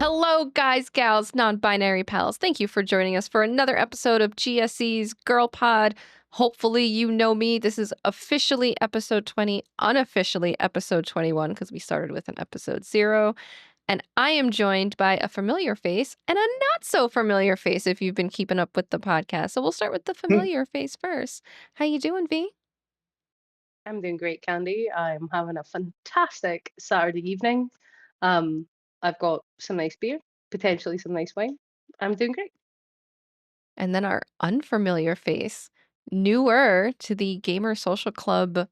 Hello, guys, gals, non-binary pals. Thank you for joining us for another episode of GSE's Girl Pod. Hopefully you know me. This is officially episode 20, unofficially episode 21, because we started with an episode 0. And I am joined by a familiar face and a not so familiar face if you've been keeping up with the podcast. So we'll start with the familiar face first. How you doing, V? I'm doing great, Candy. I'm having a fantastic Saturday evening. Um, I've got some nice beer, potentially some nice wine. I'm doing great. And then our unfamiliar face, newer to the Gamer Social Club,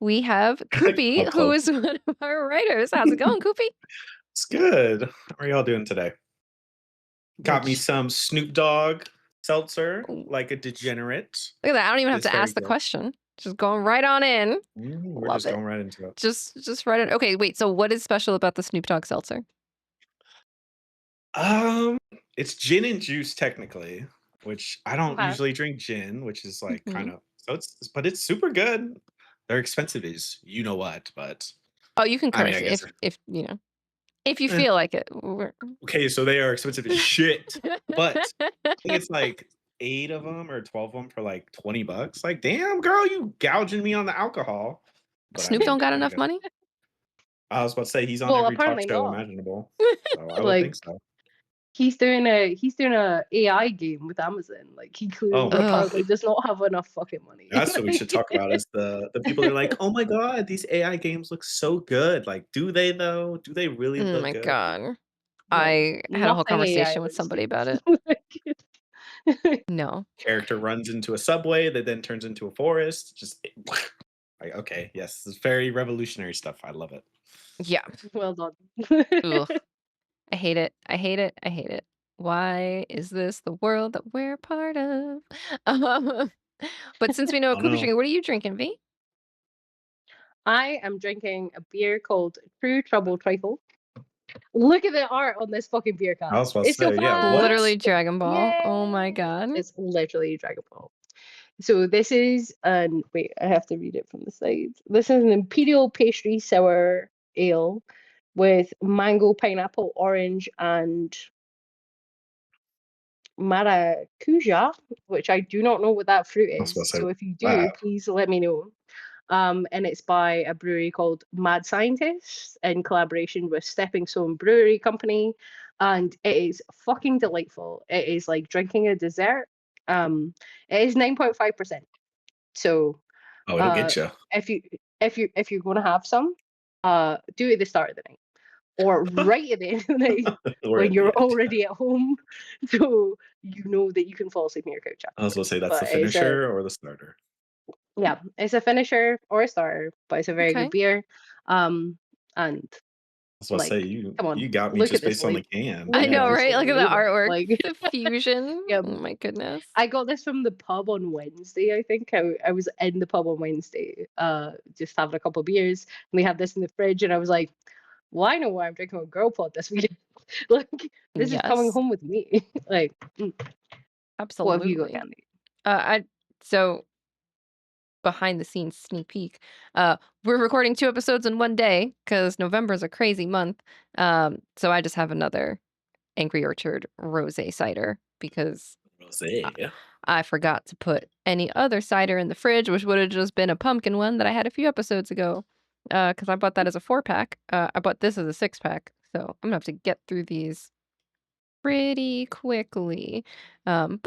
we have Coopy, Club who Club. is one of our writers. How's it going, Coopy? It's good. How are y'all doing today? Got me Which, some Snoop Dogg seltzer, look like a degenerate. at that. I don't even have It's to very ask the good. question. Just going right on in. We're Love just it. going right into it. Just right on. Okay, wait. So what is special about the Snoop Dogg seltzer? It's gin and juice technically, which I don't Okay. usually drink gin, which is like Mhm. kind of but it's super good. They're expensive as you know what, but Oh, you can I mean, curse I guess. if you know if you eh, feel like it. Okay, so they are expensive as shit, but I think it's like 8 of them or 12 of them for like $20. Like, damn, girl, you gouging me on the alcohol. But I Snoop don't mean, got I enough guess money. I was about to say he's on Well, every talk apparently show not. imaginable, so I would think Like so. he's doing a AI game with Amazon. Like he Oh clearly my god, apparently does not have enough fucking money. that's what we should talk about. Is the people that are like, oh my god, these AI games look so good. Like, do they though? Do they really Oh look my good? god. No, I had a whole nothing AI conversation with looks somebody good. about it. Like, No. Character runs into a subway that then turns into a forest. Just like, okay, yes, this is very revolutionary stuff. I love it. Yeah. well done. Ugh. I hate it. I hate it. I hate it. Why is this the world that we're part of? Um, but since we know what Oh Cooper's no. drinking, what are you drinking, V? I am drinking a beer called True Trouble Trifle. Look at the art on this fucking beer I can. was about to It's so say, yeah, fun. what? Literally Dragon Ball. Oh my Yay! god. It's literally Dragon Ball. So this is an wait, I have to read it from the side. This is an imperial pastry sour ale with mango, pineapple, orange, and maracuja, which I do not know what that fruit I was about is. to say So if you do, that. please let me know. And it's by a brewery called Mad Scientists in collaboration with Stepping Stone Brewery Company, and it is fucking delightful. It is like drinking a dessert. It is 9.5%. So, Oh, it'll uh, get you. if you're going to have some, do it at the start of the night or right at the end of the night We're when at the you're end. already at home, so you know that you can fall asleep on your couch I was going to afterwards. say that's the But it's a finisher or the starter. yeah, it's a finisher or a starter, but it's a very good Okay. beer. And I was about to say like, you come on, you got me look at just this based on the label. can. I Look at know, Yeah. this right? Look at the label. artwork. Like, The fusion. yeah, Oh my goodness. I got this from the pub on Wednesday. I think I was in the pub on Wednesday, just having a couple of beers, and we had this in the fridge, and I was like, well, I know why I'm drinking a girl pod this weekend. Like, this is coming Yes, home with me. Like, what have you got, absolutely. Candy? I so behind the scenes sneak peek. We're recording 2 episodes in one day because November's a crazy month. So I just have another Angry Orchard rosé cider because I, Rosé. I forgot to put any other cider in the fridge, which would have just been a pumpkin one that I had a few episodes ago. Because I bought that as a 4-pack. I bought this as a 6-pack, so I'm gonna have to get through these pretty quickly. But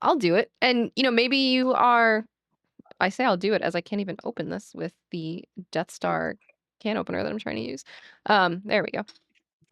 I'll do it. And maybe you are. I say I'll do it as I can't even open this with the Death Star can opener that I'm trying to use. There we go.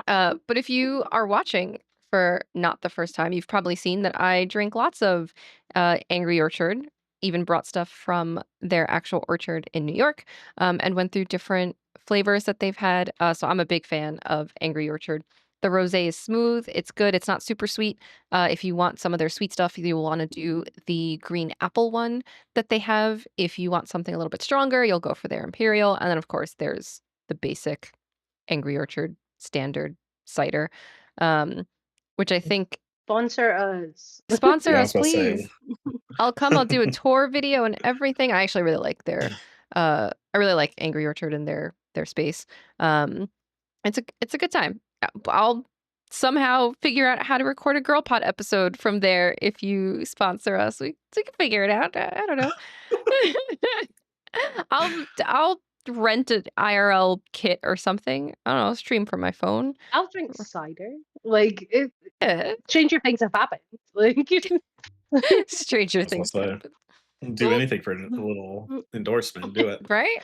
But if you are watching for not the first time, you've probably seen that I drink lots of Angry Orchard, even brought stuff from their actual orchard in New York, and went through different flavors that they've had. So I'm a big fan of Angry Orchard. The rosé is smooth. It's good. It's not super sweet. If you want some of their sweet stuff, you'll want to do the green apple one that they have. If you want something a little bit stronger, you'll go for their imperial. And then, of course, there's the basic Angry Orchard standard cider, um, which I think Sponsor us. sponsor Yeah, I us, was about to say. please. I'll come. I'll do a tour video and everything. I actually really like their. I really like Angry Orchard and their space. Um, It's a good time. I'll somehow figure out how to record a Girl Pod episode from there if you sponsor us. We can figure it out. I don't know. I'll rent an IRL kit or something. I don't know, stream from my phone. I'll drink cider. Like, Yeah. Stranger Things have happened. Like, Stranger That's things what's happen. do anything for a little endorsement. Do it. Right?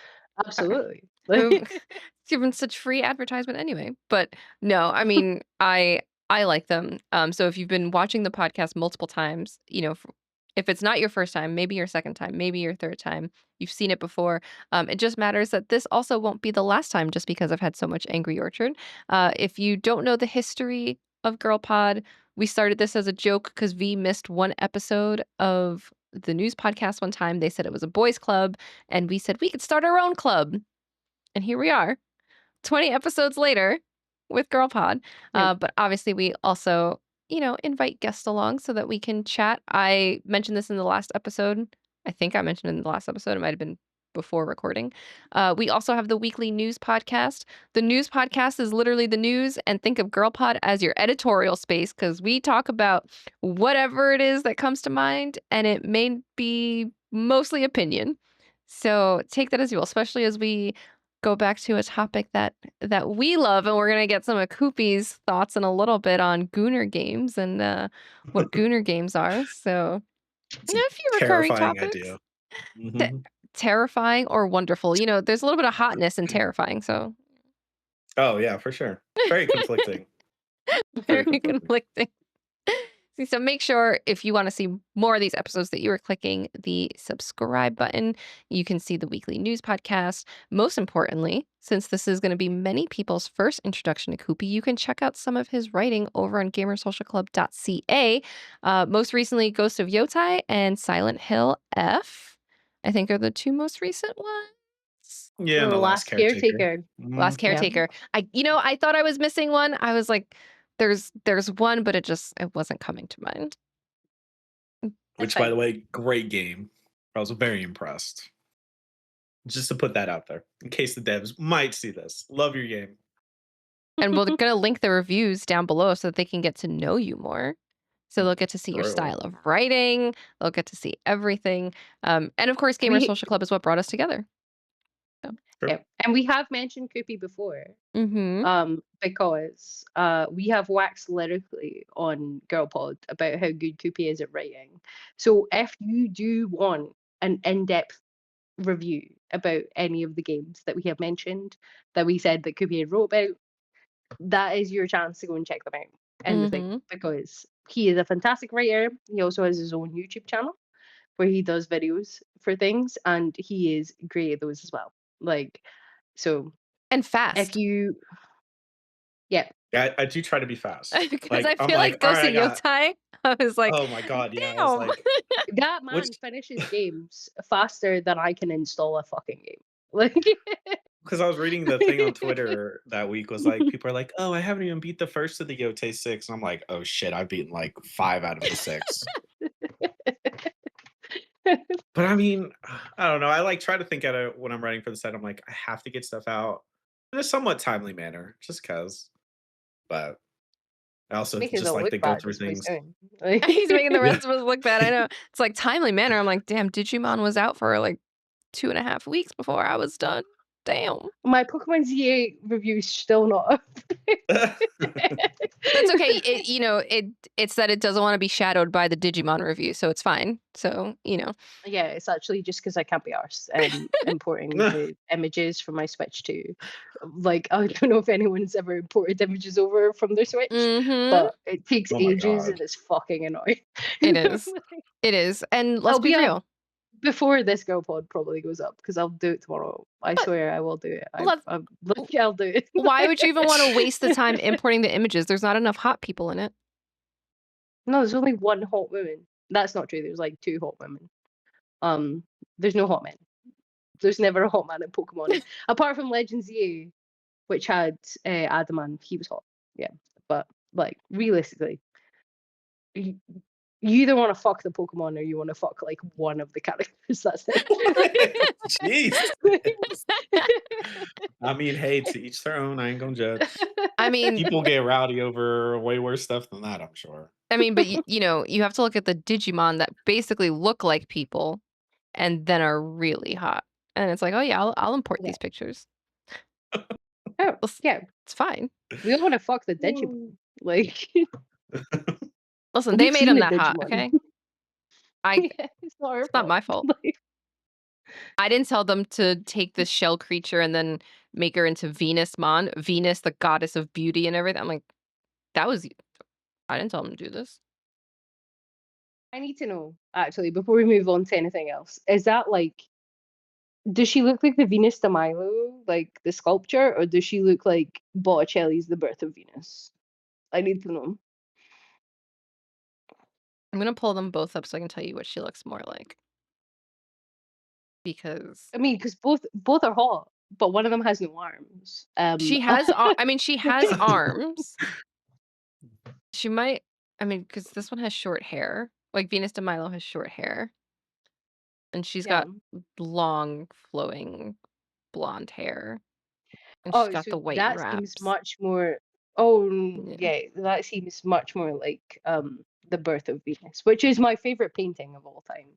absolutely. Ooh, Like, given such free advertisement anyway. But no, I mean, I like them. So if you've been watching the podcast multiple times, if it's not your first time, maybe your second time, maybe your third time, you've seen it before. It just matters that this also won't be the last time, just because I've had so much Angry Orchard. If you don't know the history of Girl Pod, we started this as a joke because V missed one episode of the news podcast one time. They said it was a boys' club, and we said we could start our own club. And here we are, 20 episodes later with Girl Pod. yeah. But obviously, we also, invite guests along so that we can chat. I mentioned this in the last episode. I think I mentioned it in the last episode. It might have been before recording. We also have the weekly news podcast. The news podcast is literally the news, and think of Girl Pod as your editorial space because we talk about whatever it is that comes to mind, and it may be mostly opinion. So take that as you will, especially as we go back to a topic that we love, and we're gonna get some of Coopy's thoughts in a little bit on Gooner games and what Gooner games are. So, It's a a few recurring terrifying topics. idea. Te- Mhm. Terrifying or wonderful. There's a little bit of hotness in terrifying, so Oh yeah, for sure. Very conflicting. Very very conflicting. conflicting. So make sure if you want to see more of these episodes that you are clicking the subscribe button. You can see the weekly news podcast. Most importantly, since this is going to be many people's first introduction to Coopy, you can check out some of his writing over on gamersocialclub.ca. Most recently, Ghost of Yotai and Silent Hill F, I think, are the two most recent ones. Yeah, and The the last last caretaker. caretaker. Last Mhm. Yeah. Caretaker. I thought I was missing one. I was like, there's one, but it wasn't coming to mind. Which, fine. by the way, great game. I was very impressed. Just to put that out there, in case the devs might see this. Love your game. And we're gonna link the reviews down below so that they can get to know you more. So they'll get to see your True. style of writing. They'll get to see everything. And of course, Gamer We, Social Club is what brought us together. So. True. yeah. And we have mentioned Coopy before. Mm-hmm. Because we have waxed lyrically on GirlPod about how good Coopy is at writing. So if you do want an in-depth review about any of the games that we have mentioned, that we said that Coopy had wrote about, that is your chance to go and check them out in the thing, because he is a fantastic writer. He also has his own YouTube channel where he does videos for things, and he is great at those as well. Like, so And fast. if you, yeah, I do try to be fast. Because Like, I I'm feel like all Ghost right, of Yotai, I was like, oh my god, yeah. I was damn. like, that man Which- finishes games faster than I can install a fucking game. Like, because I was reading the thing on Twitter that week was like, people are like, oh, I haven't even beat the first of the Yote 6. And I'm like, oh shit, I've beaten like 5 out of the 6. But I mean, I don't know. I like try to think at it when I'm writing for the site. I'm like, I have to get stuff out in a somewhat timely manner, just because. But I also making just it like look to go bad through is what he's things. doing. Like, He's making the Yeah. rest of us look bad. I know. It's like timely manner. I'm like, damn, Digimon was out for like 2.5 weeks before I was done. Damn. my Pokemon ZA review's still not up. That's okay. It's that it doesn't want to be shadowed by the Digimon review, so it's fine. So, Yeah, it's actually just because I can't be arsed importing the images from my Switch to, like, I don't know if anyone's ever imported images over from their Switch, Mhm. but it takes Oh my ages God. and it's fucking annoying. It is. It is. And let's I'll be be real. Before this GoPod probably goes up, because I'll do it tomorrow. I But swear I will do it. let's- I'll do it. Why would you even want to waste the time importing the images? There's not enough hot people in it. No, there's only one hot woman. That's not true. There's like 2 hot women. There's no hot men. There's never a hot man in Pokemon. Apart from Legends ZA, which had Adaman. He was hot. Yeah. But like realistically, You either want to fuck the Pokemon or you want to fuck like one of the characters. That's it. Jeez. I mean, hey, to each their own. I ain't gonna judge. I mean, People get rowdy over way worse stuff than that, I'm sure. but you know, you have to look at the Digimon that basically look like people and then are really hot. And it's like, oh yeah, I'll import Yeah. these pictures. Oh, yeah. It's fine. We all want to fuck the Digimon. Like, Listen, they we've made seen them the that hot, Digimon. okay? It's not our It's not my fault. Like, I didn't tell them to take this shell creature and then make her into Venus Mon, Venus, the goddess of beauty and everything. I'm like, that was I didn't tell them to do this. I need to know, actually, before we move on to anything else, is that like, does she look like the Venus de Milo, like the sculpture, or does she look like Botticelli's The Birth of Venus? I need to know. I'm gonna pull them both up so I can tell you what she looks more like. Because I mean, because both are hot, but one of them has no arms. she has she has arms. She might because this one has short hair. Like Venus de Milo has short hair. And she's yeah. got long flowing blonde hair. And she's Oh, got so the white that seems wraps. much more. Oh, Yeah. yeah, that seems much more like The Birth of Venus, which is my favorite painting of all time.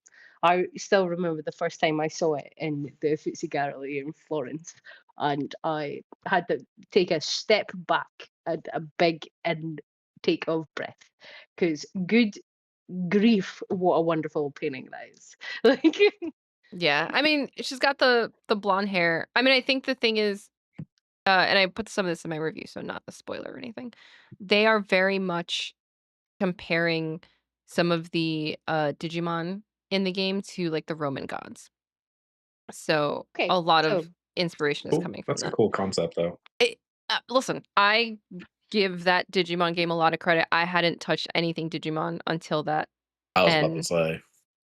I still remember the first time I saw it in the Uffizi Gallery in Florence, and I had to take a step back and a big intake of breath, because good grief, what a wonderful painting that is. Like, Yeah. She's got the blonde hair. I think the thing is, and I put some of this in my review, so not a spoiler or anything. They are very much comparing some of the Digimon in the game to like the Roman gods. So okay, a lot so of inspiration is Cool. coming from That's a that. cool concept, though. Listen, I give that Digimon game a lot of credit. I hadn't touched anything Digimon until that, I was about to and say.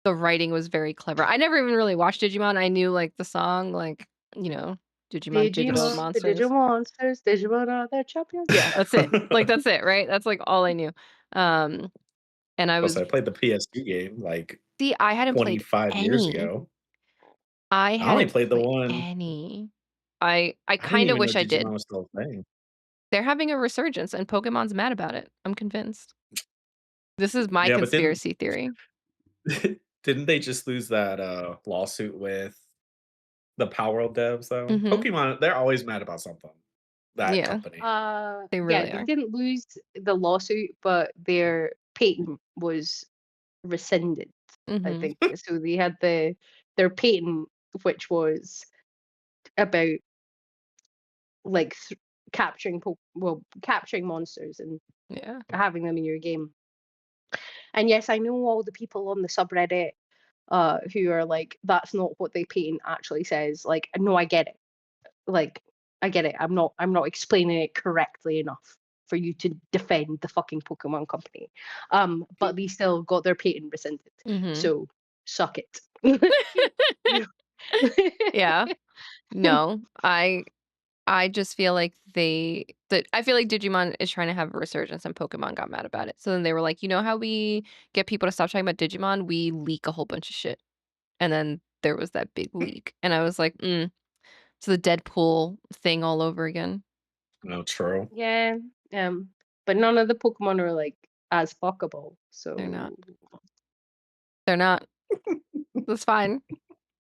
the writing was very clever. I never even really watched Digimon. I knew like the song, like, Digimon, Digital Digimon, the Monsters. Digimonsters, Digimon are the champions. Yeah, that's it. Like that's it, right? That's like all I knew. And I was I played the PS2 game like see, I hadn't played 25 years any. ago. I I only hadn't played the played one. any. I I didn't kind of even know wish I did. Digimon was still a thing. They're having a resurgence and Pokemon's mad about it. I'm convinced. This is my Yeah, but then conspiracy theory. didn't they just lose that lawsuit with the Power World devs though? Mhm. Pokemon, they're always mad about something. That Yeah, company. they Yeah, really they are. didn't lose the lawsuit, but their patent was rescinded, I Mhm. think. So they had their patent, which was about like capturing monsters and Yeah. having them in your game. And yes, I know all the people on the subreddit who are like, that's not what the patent actually says. Like, no, I get it. Like, I get it. I'm not explaining it correctly enough for you to defend the fucking Pokemon company. But they still got their patent rescinded. Mhm. So suck it. Yeah. No, I just feel like I feel like Digimon is trying to have a resurgence and Pokemon got mad about it. So then they were like, you know how we get people to stop talking about Digimon? We leak a whole bunch of shit. And then there was that big leak. And I was like, it's the Deadpool thing all over again. No, true. Yeah. But none of the Pokemon are like as fuckable. They're not. So They're not. That's fine.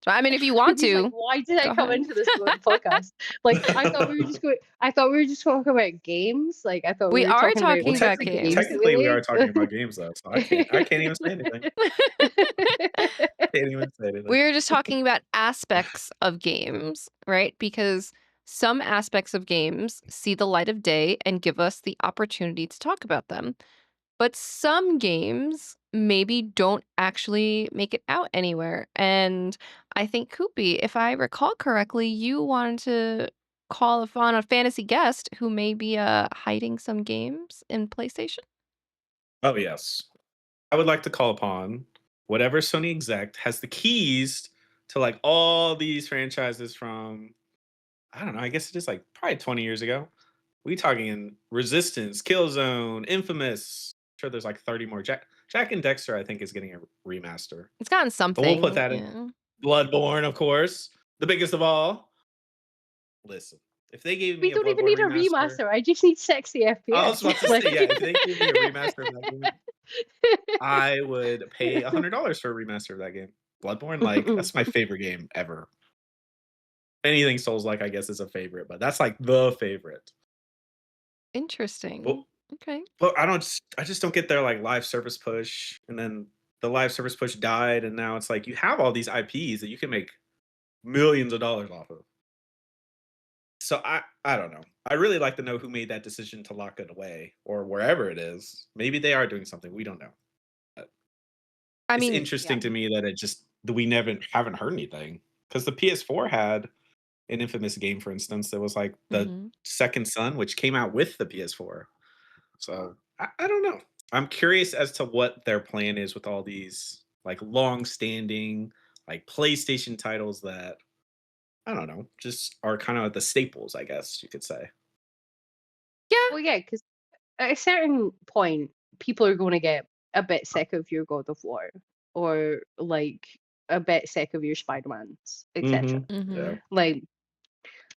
So, if you want he's like, to, why did I go come ahead. into this podcast? Like, I thought we were just going. I thought we were just talking about games. Like, I thought we We were are talking about talking Well, about types of games games. that we technically we are like. talking about games though, so I can't even say anything. Can't even say anything. We're just talking about aspects of games, right? Because some aspects of games see the light of day and give us the opportunity to talk about them. But some games maybe don't actually make it out anywhere. And I think, Coopy, if I recall correctly, you wanted to call upon a fantasy guest who may be hiding some games in PlayStation. Oh yes. I would like to call upon whatever Sony exec has the keys to like all these franchises from, I don't know, I guess it is like probably 20 years ago. We talking Resistance, Killzone, Infamous, sure there's like 30 more. Jack and Dexter, I think, is getting a remaster. It's gotten But we'll put something. that in. Yeah. Bloodborne, of course, the biggest of all. Listen, if they gave We me a don't even Bloodborne need a remaster, remaster. I just need 60 I was about FPS. to Like, say, yeah, if they gave me a remaster of that game, I would pay $100 for a remaster of that game. Bloodborne, like, that's my favorite game ever. Anything Souls-like, I guess, is a favorite, but that's like the favorite. Interesting. But, Okay. but I just don't get their like live service push, and then the live service push died, and now it's like you have all these IPs that you can make millions of dollars off of. So I don't know. I really like to know who made that decision to lock it away or wherever it is. Maybe they are doing something we don't know. But I it's mean, interesting to me that we never haven't heard anything, because the PS4 had an infamous game, for instance, that was like the mhm. Second Son, which came out with the PS4. So I don't know. I'm curious as to what their plan is with all these like long-standing like PlayStation titles that I don't know, just are kind of the staples, I guess you could say. Yeah. well, yeah, because at a certain point, people are going to get a bit sick of your God of War or like a bit sick of your Spider-Mans, etc. Yeah. Mhm.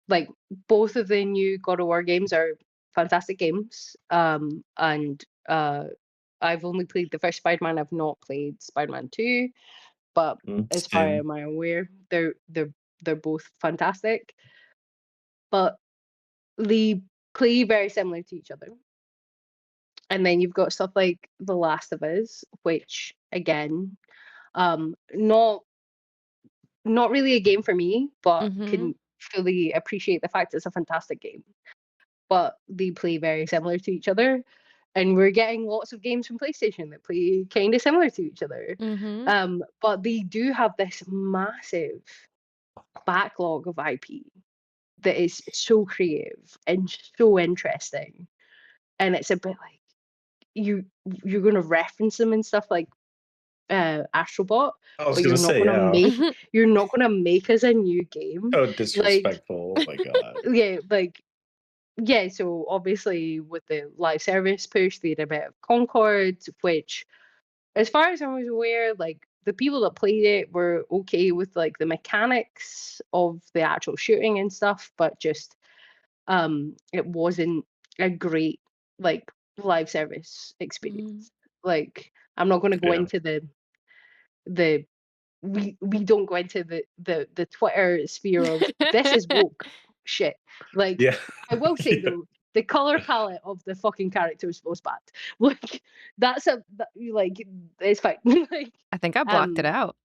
Like both of the new God of War games are fantastic games. And I've only played the first Spider-Man. I've not played Spider-Man 2, but as far as Same. I'm aware, they're both fantastic. But they play very similar to each other. And then you've got stuff like The Last of Us, which again, not really a game for me, but Mhm. can fully appreciate the fact it's a fantastic game. But they play very similar to each other, and we're getting lots of games from PlayStation that play kind of similar to each other. Mhm. But they do have this massive backlog of IP that is so creative and so interesting, and it's a bit like you you're going to reference them and stuff like Astrobot, I was but gonna say, yeah. you're not gonna make us a new game. So Like, disrespectful. Oh my god. yeah, like yeah. So obviously with the live service push, they had a bit of Concord, which, as far as I was aware, like the people that played it were okay with like the mechanics of the actual shooting and stuff, but just it wasn't a great like live service Mhm. experience. Like, I'm not going to go Yeah. into the we don't go into the Twitter sphere of this is woke shit. Like, Yeah. I will say Yeah. though, the color palette of the fucking characters was bad. Like, like it's fine. Like, I think I blocked it out.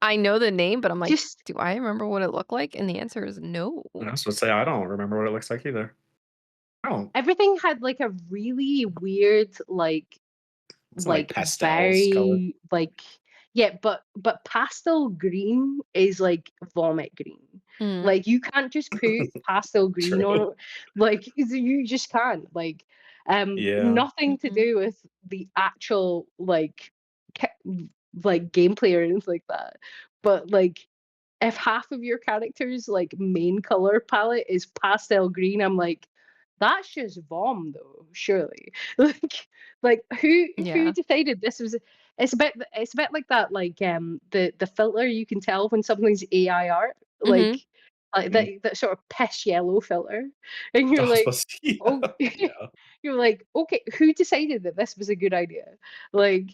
I know the name, but I'm like, just do I remember what it looked like? And the answer is no. I was gonna say I don't remember what it looks like either. I don't. everything had like a really weird It's like like pastels color. very like yeah, but pastel green is like vomit green. Mm. Like, you can't just put pastel green on True. it. Like, you just can't. Like, Yeah. nothing to Mhm. do with the actual like like gameplay or anything like that. But like, if half of your character's like main color palette is pastel green, I'm like, that's just vom though, surely. Like who Yeah. decided this was it's a bit like that, like the filter you can tell when something's AI art, Mhm. like Mhm. that sort of piss yellow filter. And you're I was like, supposed to, oh, yeah. Yeah. you're like, okay, who decided that this was a good idea? Like,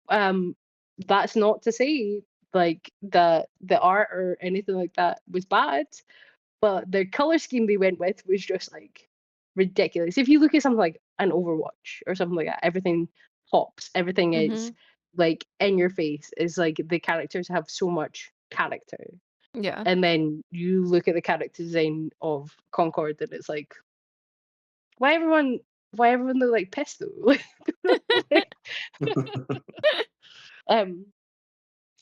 um that's not to say like the art or anything like that was bad, but the color scheme they went with was just like ridiculous. If you look at something like an Overwatch or something like that, everything pops, everything is Mhm. like in your face, is like the characters have so much character. Yeah. And then you look at the character design of Concord and it's like, why everyone look like pissed though? Like, um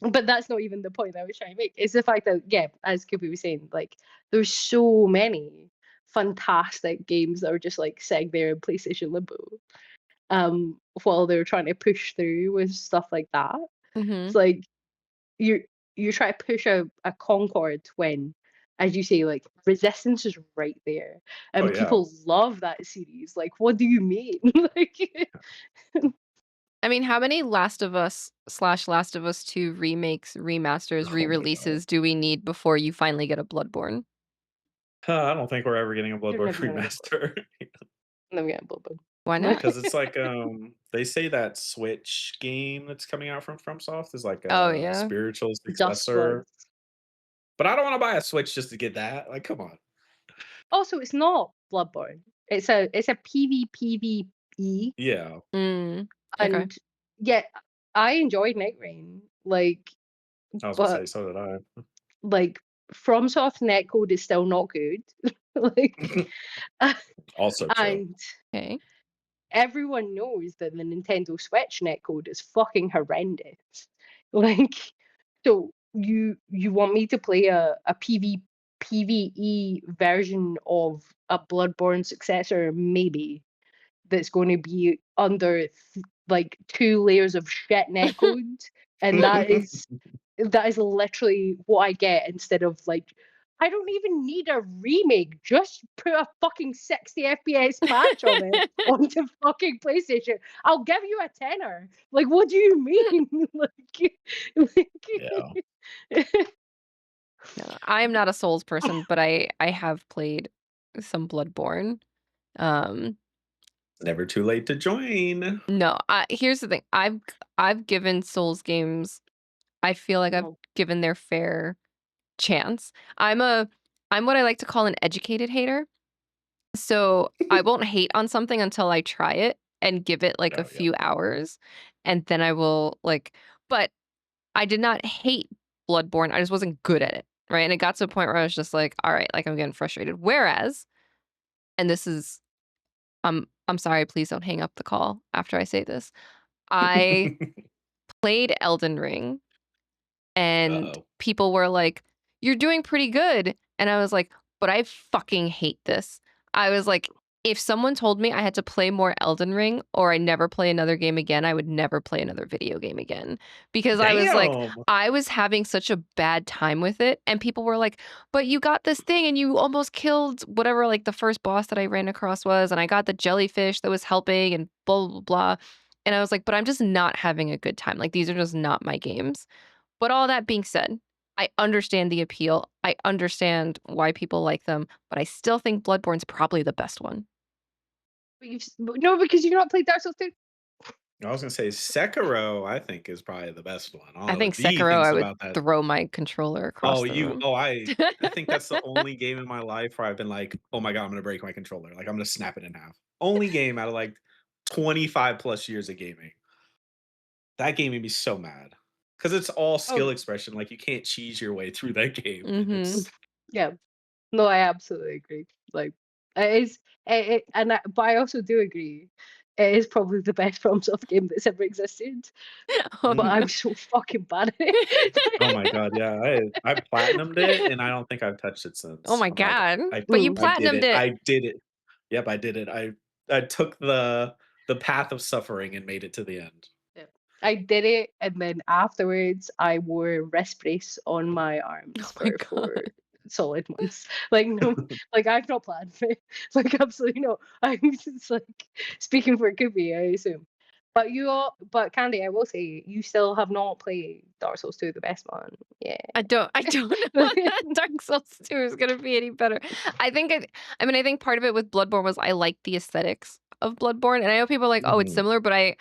but that's not even the point I was trying to make. It's the fact that, yeah, as Coopy was saying, like, there's so many fantastic games that are just like sitting there in PlayStation limbo. While they're trying to push through with stuff like that. It's Mhm. like you you try to push a Concord when, as you say, like, Resistance is right there. Oh And yeah. people love that series. Like, what do you mean? Like, I mean, how many Last of Us / Last of Us 2 remakes, remasters, Oh my god. re-releases do we need before you finally get a Bloodborne? I don't think we're ever getting a You're Bloodborne never gonna get remaster. never getting Bloodborne. Why not? Because it's like they say that Switch game that's coming out from FromSoft is like Oh, a yeah? spiritual Just successor. was. But I don't want to buy a Switch just to get that. Like, come on. Also, it's not Bloodborne. It's a PvPvE, Yeah. Mm, okay. and yet I enjoyed Night Rain. Like, I was gonna say, but so did I. like FromSoft netcode is still not good. Like, Also true. and Okay. everyone knows that the Nintendo Switch netcode is fucking horrendous. Like, so you want me to play a PvE version of a Bloodborne successor, maybe, that's going to be under like 2 layers of shit netcode, and that is literally what I get instead of like. I don't even need a remake. Just put a fucking 60 FPS patch of it onto fucking PlayStation. I'll give you a tenner. Like, what do you mean? Yeah. No, I am not a Souls person, but I have played some Bloodborne. Never too late to join. No, here's the thing. I've given Souls games. I feel like I've No. given their fair chance. I'm what I like to call an educated hater. So I won't hate on something until I try it and give it like a Oh, yeah. few hours, and then I will but I did not hate Bloodborne. I just wasn't good at it, right? And it got to a point where I was just like, all right, like I'm getting frustrated. Whereas, and this is I'm sorry, please don't hang up the call after I say this. I played Elden Ring and Uh-oh. people were like, "You're doing pretty good." And I was like, "But I fucking hate this." I was like, if someone told me I had to play more Elden Ring or I never play another game again, I would never play another video game again. Because I was like, Damn. I was having such a bad time with it. And people were like, "But you got this thing and you almost killed whatever like the first boss that I ran across was, and I got the jellyfish that was helping and blah blah blah." And I was like, "But I'm just not having a good time. Like these are just not my games." But all that being said, I understand the appeal. I understand why people like them, but I still think Bloodborne's probably the best one. No, because you've not played Dark Souls 2. I was gonna say Sekiro, I think, is probably the best one. I All the think D Sekiro, I thinks would about that. throw my controller across the room. I think that's the only game in my life where I've been like, oh my god, I'm gonna break my controller. Like I'm gonna snap it in half. Only game out of like 25 plus years of gaming. That game made me so mad. Because it's all skill Oh, expression. Like you can't cheese your way through that game. Mhm. yeah. No, I absolutely agree. Like, it is, but I also do agree. It is probably the best FromSoft game that's ever existed. Oh, But no. I'm so fucking bad at it. Oh my god, yeah. I platinumed it and I don't think I've touched it since. Oh my I'm like, god. I But you I did platinumed it. it. I did it. Yep, I did it. I took the path of suffering and made it to the end. I did it, and then afterwards, I wore a wrist brace on my arms Oh my for god. 4 solid months. Like, no, like I've not planned for it. Like, absolutely not. I'm just like speaking for Coopy, I assume. But Candy, I will say, you still have not played Dark Souls 2, the best one. Yeah. I don't know that Dark Souls 2 is gonna be any better. I think I mean, I think part of it with Bloodborne was I like the aesthetics of Bloodborne, and I know people are like, "Oh, it's Mhm. similar," but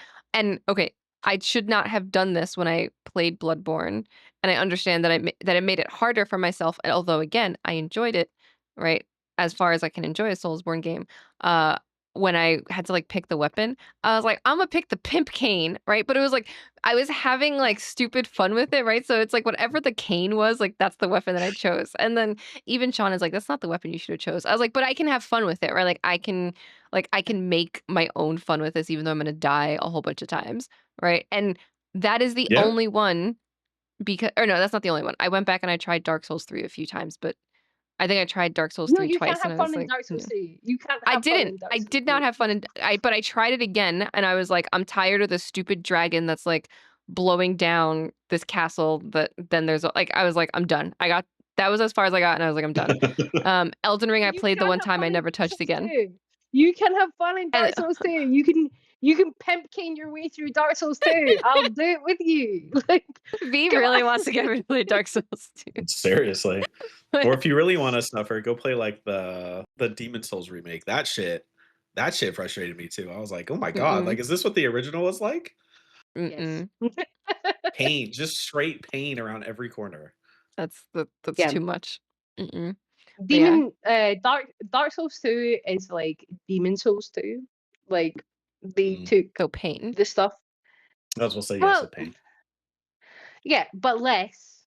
okay, I should not have done this when I played Bloodborne, and I understand that that it made it harder for myself, and although again, I enjoyed it, right? As far as I can enjoy a Soulsborne game, uh, when I had to like pick the weapon, I was like, "I'm gonna pick the pimp cane," right? But it was like I was having like stupid fun with it, right? So it's like whatever the cane was, like that's the weapon that I chose. And then even Sean is like, "That's not the weapon you should have chose." I was like, "But I can have fun with it, right? Like I can make my own fun with this, even though I'm gonna die a whole bunch of times, right?" And that is the Yeah. only one or no, that's not the only one. I went back and I tried Dark Souls 3 a few times, but I think I tried Dark Souls No, 3 you can't twice, and have I fun was in like, Dark "No." Souls 3. You can't I have fun didn't. in Dark I Souls did not 3. have fun but I tried it again and I was like, I'm tired of this stupid dragon that's like blowing down this castle that then there's like I was like, I'm done. That was as far as I got and I was like, I'm done. Elden Ring I You played the can one have time I fun in never Dark touched Souls again. 2. You can have fun in And Dark Souls 2. You can pimp cane your way through Dark Souls 2. I'll do it with you. Like, V come really on. wants to get me to play Dark Souls 2. Seriously. Or if you really want to suffer, go play like the Demon Souls remake. That shit frustrated me too. I was like, oh my god, like is this what the original was like? Yes. Pain, just straight pain around every corner. That's Yeah. too much. But yeah. Dark Souls 2 is like Demon Souls 2. Like they took Go pain. the stuff. I was gonna say yes, Well, the pain. yeah, but less.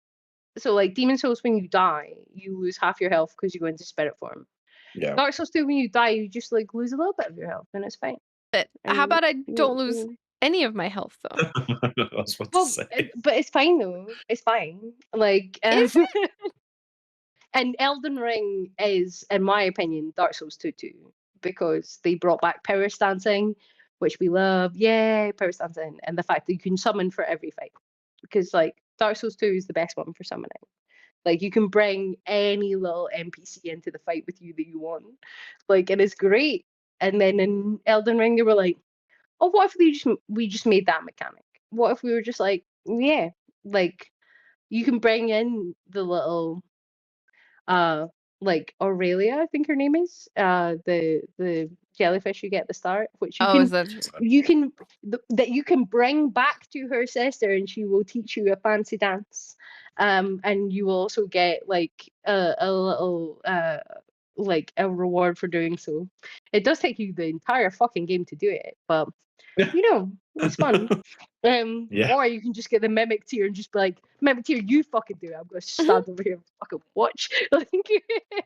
So like Demon Souls, when you die, you lose half your health because you go into spirit form. Yeah. Dark Souls 2, when you die, you just like lose a little bit of your health and it's fine. How about I don't lose any of my health though? I was about to say. But it's fine though. It's fine. Like Is it? and Elden Ring is, in my opinion, Dark Souls 2 too, because they brought back power stancing, which we love. Yay, power stancing, and the fact that you can summon for every fight. Because like Dark Souls 2 is the best one for summoning. Like you can bring any little NPC into the fight with you that you want. Like and it's great. And then in Elden Ring they were like, oh, what if we just made that mechanic? What if we were just like, yeah, like you can bring in the little like Aurelia, I think her name is, the jellyfish you get at the start, which you is that that you can bring back to her sister, and she will teach you a fancy dance. And you will also get like a little like a reward for doing so. It does take you the entire fucking game to do it, but you know, it's fun. Yeah. Or you can just get the mimic tier and just be like, mimic tier, you fucking do it. I'm gonna stand over here and fucking watch.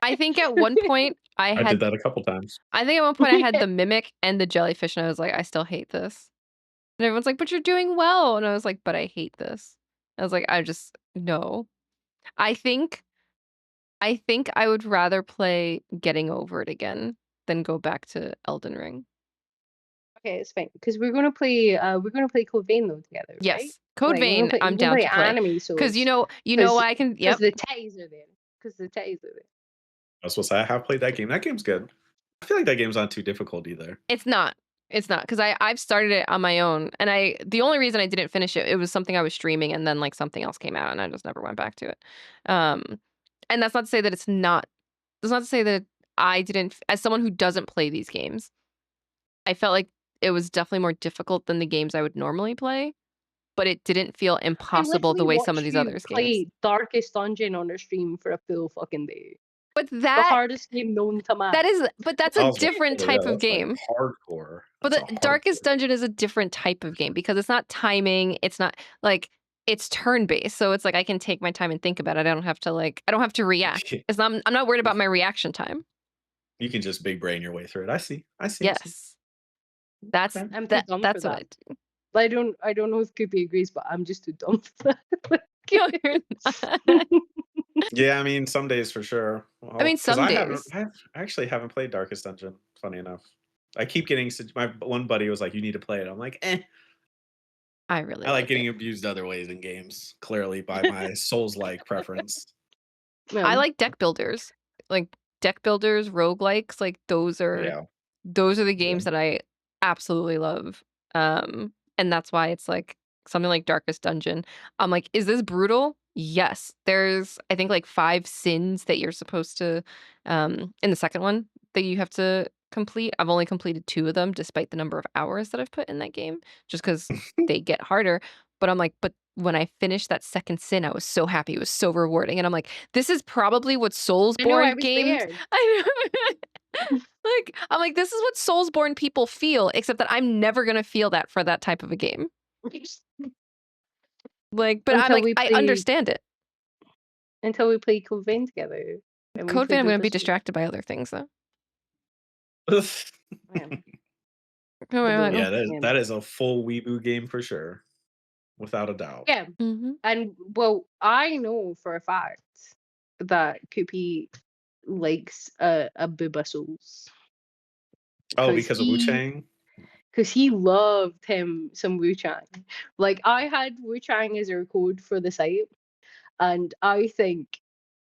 I think at one point I did that a couple times. I think at one point I had the mimic and the jellyfish, and I was like, I still hate this. And everyone's like, but you're doing well. And I was like, but I hate this. I was like, no. I think I would rather play Getting Over It again than go back to Elden Ring. Okay, it's fine because we're gonna play Code Vein though together, right? Yes, Code Like, Vein. I'm down to play because you know I can. Yep. Because the titties are there. Because the titties are there. I was supposed to say I have played that game. That game's good. I feel like that game's not too difficult either. It's not because I've started it on my own, and the only reason I didn't finish it was something I was streaming, and then like something else came out, and I just never went back to it. And that's not to say that it's not. That's not to say that I didn't, as someone who doesn't play these games, I felt like it was definitely more difficult than the games I would normally play, but it didn't feel impossible the way some of these others games. Darkest Dungeon on a stream for a full fucking day. But The hardest game known to man. That's a different type of game. Like hardcore. But the Darkest Dungeon is a different type of game because it's not timing. It's not like it's turn-based. So it's like I can take my time and think about it. I don't have to react. I'm not worried about my reaction time. You can just big brain your way through it. I see. Yes. That's what I do. I don't know if Coopy agrees, but I'm just too dumb for that. No, you're not. Yeah, I mean, some days for sure. Well, I mean, some days. I actually haven't played Darkest Dungeon, funny enough. I keep getting, my one buddy was like, you need to play it. I'm like, eh. I like getting abused other ways in games, clearly by my Souls-like preference. I like deck builders. Like deck builders, roguelikes, like those are the games that I absolutely love. And that's why it's like something like Darkest Dungeon. I'm like, is this brutal? Yes. There's I think like 5 sins that you're supposed to in the second one that you have to complete. I've only completed 2 of them despite the number of hours that I've put in that game just cuz they get harder. But I'm like, but when I finished that second sin, I was so happy. It was so rewarding. And I'm like, this is probably what Soulsborne games. I'm like, this is what Soulsborne people feel, except that I'm never gonna feel that for that type of a game. Like, but I understand it. Until we play Code Vein together. Code Vein, I'm gonna be distracted by other things though. Yeah, that is a full weeboo game for sure. Without a doubt. Yeah. And well, I know for a fact that Coopy likes a Booba Souls. Oh, because of Wu-Chang? Because he loved him some Wu-Chang. Like I had Wu-Chang as our code for the site, and I think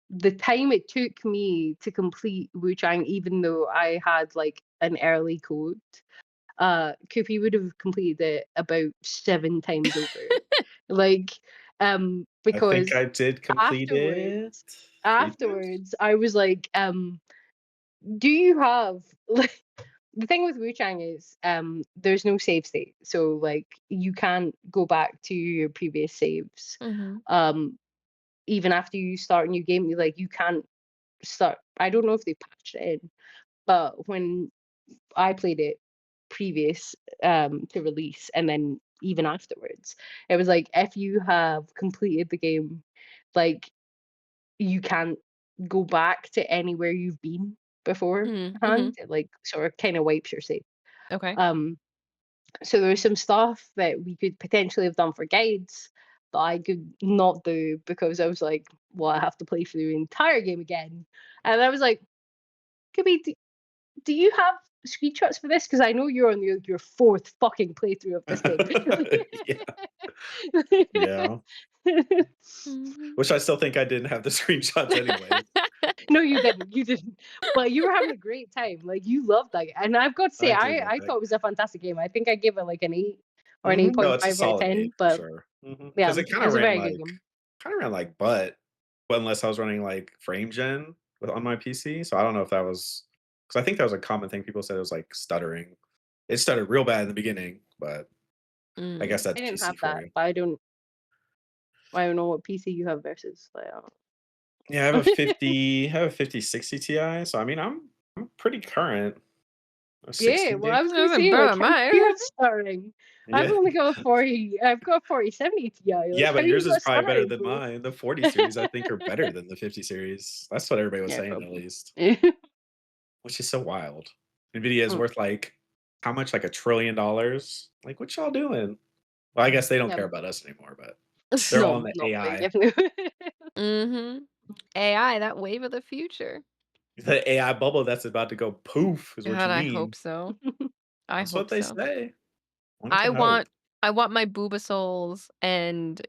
the time it took me to complete Wu-Chang, even though I had like an early code, Coopy would have completed it about 7 times over. Like, I think because I did complete it afterwards 3 times. I was like, do you have like the thing with Wu-Chang is there's no save state. So like you can't go back to your previous saves. Mm-hmm. Even after you start a new game, you can't start. I don't know if they patched it in, but when I played it previous to release and then even afterwards, it was like if you have completed the game, like you can't go back to anywhere you've been Mm-hmm. beforehand. It like sort of kind of wipes your save. Okay. Um, so there was some stuff that we could potentially have done for guides that I could not do because I was like, well, I have to play through the entire game again. And I was like, Kubi, do you have screenshots for this? Because I know you're on your fourth fucking playthrough of this game. Yeah. Yeah. Mm-hmm. Which I still think I didn't have the screenshots anyways. No, you didn't. You didn't. But you were having a great time. Like you loved that. And I've got to say, I do love I that. thought it was a fantastic game. I think I give it like an 8 or an No, it's a 8.5 out of solid 8 10. for But sure. yeah, Because it it's a very good game. kinda ran like butt, but unless I was running like frame gen on my PC. So I don't know if that was because I think that was a common thing people said it was like stuttering. It stuttered real bad in the beginning, but I guess I that's didn't PC have for that, you. but I don't know what PC you have versus like Yeah, I have a 5060 Ti, so I mean I'm pretty current. A Yeah, 16 well, I gig. was I gonna was like, say, like, bro, how you have mine. stuttering? I've Yeah. only got a 40. I've got a 4070 Ti. Like, Yeah, how but you yours is got probably better stuttering, than bro? mine. The 40 series, I think, are better than the 50 series. That's what everybody was Yeah, saying, at probably. least, which is so wild. Nvidia is Mm, worth like how much? Like $1 trillion. Like, what y'all doing? Well, I guess they don't yeah, care about us anymore, but they're all no, in the not really, AI. definitely. Mm-hmm. AI, that wave of the future. The AI bubble that's about to go poof is what God, you I hope mean. so. I That's what hope they so. say. One I can hope. want I want my booba souls and,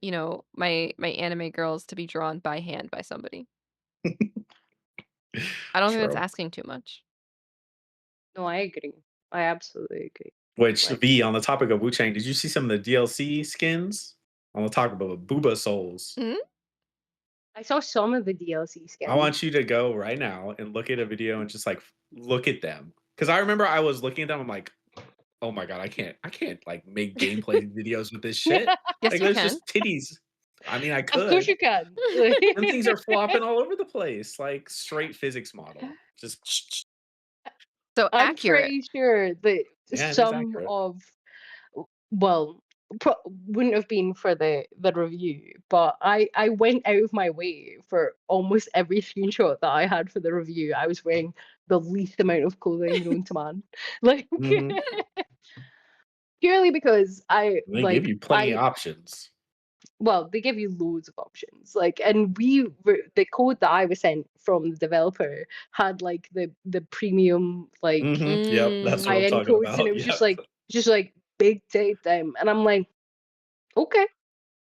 my anime girls to be drawn by hand by somebody. I don't think that's True. asking too much. No, I agree. I absolutely agree. Which Like, V on the topic of Wu Chang, did you see some of the DLC skins? On the topic of Booba Souls. Mm? I saw some of the DLC I want skins. you to go right now and look at a video and just like look at them. Because I remember I was looking at them, I'm like, oh my god, I can't like make gameplay videos with this shit. Yes, Like you there's can. just titties. I mean I Of course could. you can. And things are flopping all over the place, like straight physics model. Just So I'm accurate. pretty sure that yeah, it is some accurate. of well, wouldn't have been for the review, but I went out of my way for almost every screenshot that I had for the review. I was wearing the least amount of clothing known to man, like Mhm. purely because They give you plenty of options. well, they give you loads of options. Like, and the code that I was sent from the developer had like the premium like Yep, that's what Mm. I'm high end talking codes, and about. it was Yep. just like big take them, and I'm like, okay,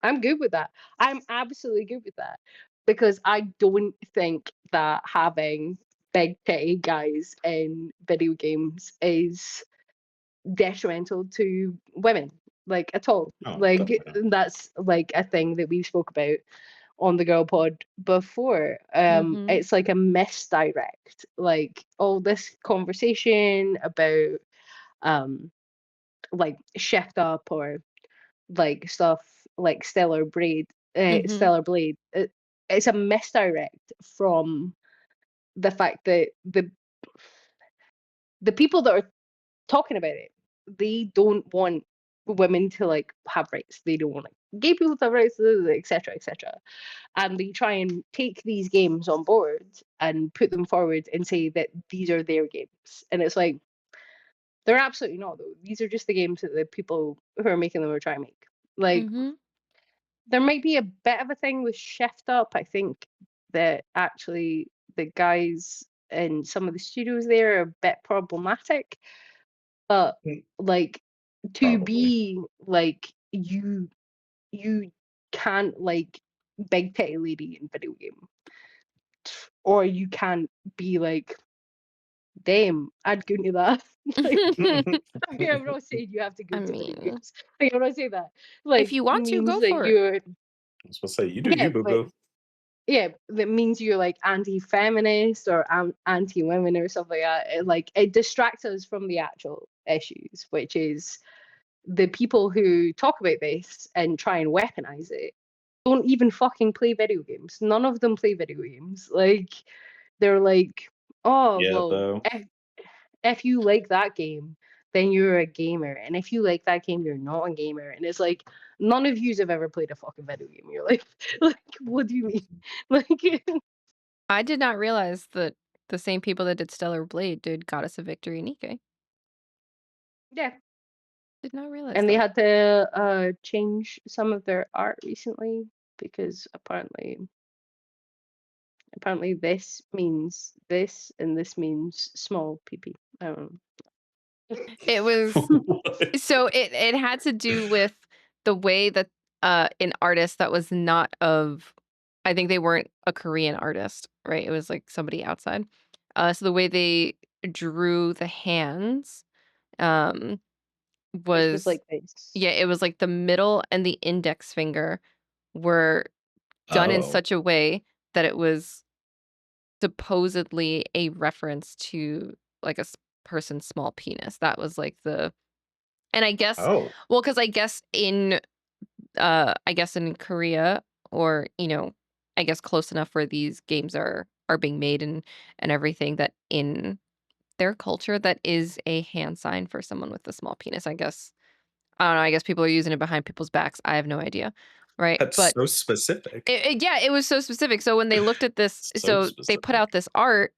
I'm good with that. I'm absolutely good with that because I don't think that having big titty guys in video games is detrimental to women, like at all. Oh, Like definitely not. that's like a thing that we spoke about on the girl pod before. Mhm. It's like a misdirect. Like all this conversation about um like shift up or like stuff like Mhm. stellar blade. It's a misdirect from the fact that the people that are talking about it, they don't want women to like have rights. They don't want like gay people to have rights, etc., etc. And they try and take these games on board and put them forward and say that these are their games. And it's like they're absolutely not though. These are just the games that the people who are making them are trying to make. Like Mhm. there might be a bit of a thing with shift up. I think that actually the guys in some of the studios there are a bit problematic. But Mm, like to probably. be like you can't like big titty lady in video game, or you can't be like damn, I'd go into that. Like, I mean, I'm not saying you have to go I to video mean, games. Like, I'm not saying that. if Like, you want to, means go that for it. you're, I was supposed to say, you do yeah, you, boo but boo. yeah, that means you're like anti-feminist or anti-women or something like that. It distracts us from the actual issues, which is the people who talk about this and try and weaponize it don't even fucking play video games. None of them play video games. Like, they're like, oh Yeah, well, though. if you like that game, then you're a gamer, and if you like that game, you're not a gamer. And it's like, none of yous have ever played a fucking video game in your life. Like, what do you mean? Like, I did not realize that the same people that did Stellar Blade did Goddess of Victory Nikke. yeah. Did not realize And they that. had to change some of their art recently because apparently this means this and this means small PP. I don't know. It was What? so it had to do with the way that an artist that was not of, I think they weren't a Korean artist, right? It was like somebody outside. So the way they drew the hands um It was was, like this. yeah, it was like the middle and the index finger were done in Oh. such a way that it was supposedly a reference to like person's small penis. That was like the, and I guess, Oh. well, because I guess in Korea, or I guess close enough where these games are being made and everything, that in their culture that is a hand sign for someone with a small penis. I guess, I don't know, I guess people are using it behind people's backs. I have no idea. Right. That's But so specific. yeah, it was so specific. So when they looked at this, So so they put out specific. this art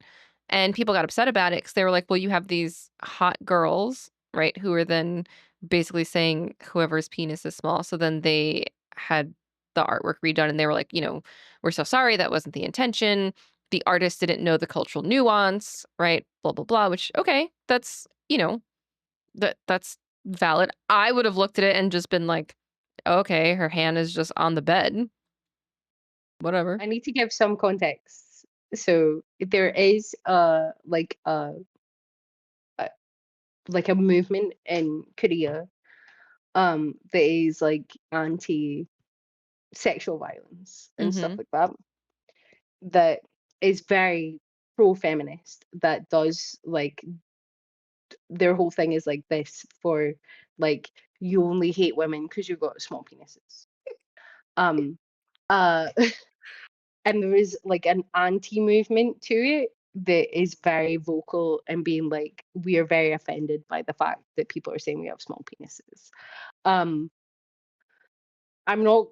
and people got upset about it because they were like, well, you have these hot girls, right, who are then basically saying whoever's penis is small. So then they had the artwork redone and they were like, we're so sorry. That wasn't the intention. The artist didn't know the cultural nuance, right? Blah, blah, blah, which, okay, that's, that's valid. I would have looked at it and just been like, okay, her hand is just on the bed. Whatever. I need to give some context. So there is like a movement in Korea that is like anti sexual violence and stuff Mhm. like that, that is very pro feminist, that does like their whole thing is like this for like, you only hate women because you've got small penises. Um uh and there is like an anti-movement to it that is very vocal and being like, we are very offended by the fact that people are saying we have small penises. um I'm not,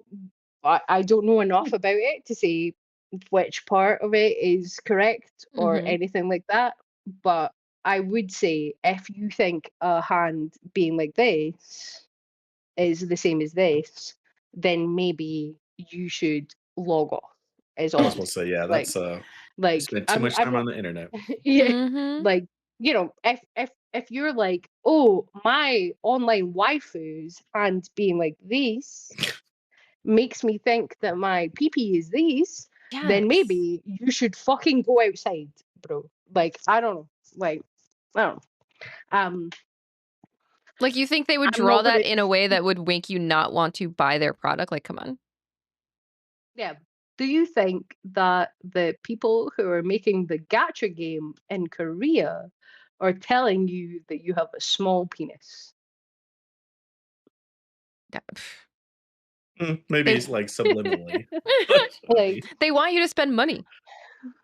I don't know enough about it to say which part of it is correct or Mhm. anything like that, but I would say if you think a hand being like this is the same as this, then maybe you should log off. Is I all was I'm supposed saying. to say, yeah, Like, that's you like spend too much I'm time not. on the internet. Yeah, Mhm. like, if you're like, oh, my online waifus and being like this makes me think that my pee is this, then Yes. maybe you should fucking go outside, bro. Like, I don't know. Like, I don't know. Um, Like, you think they would I'm draw not that gonna. in a way that would make you not want to buy their product? Like, come on. Yeah. Do you think that the people who are making the gacha game in Korea are telling you that you have a small penis? Yeah. Maybe They it's like subliminally. Like, they want you to spend money.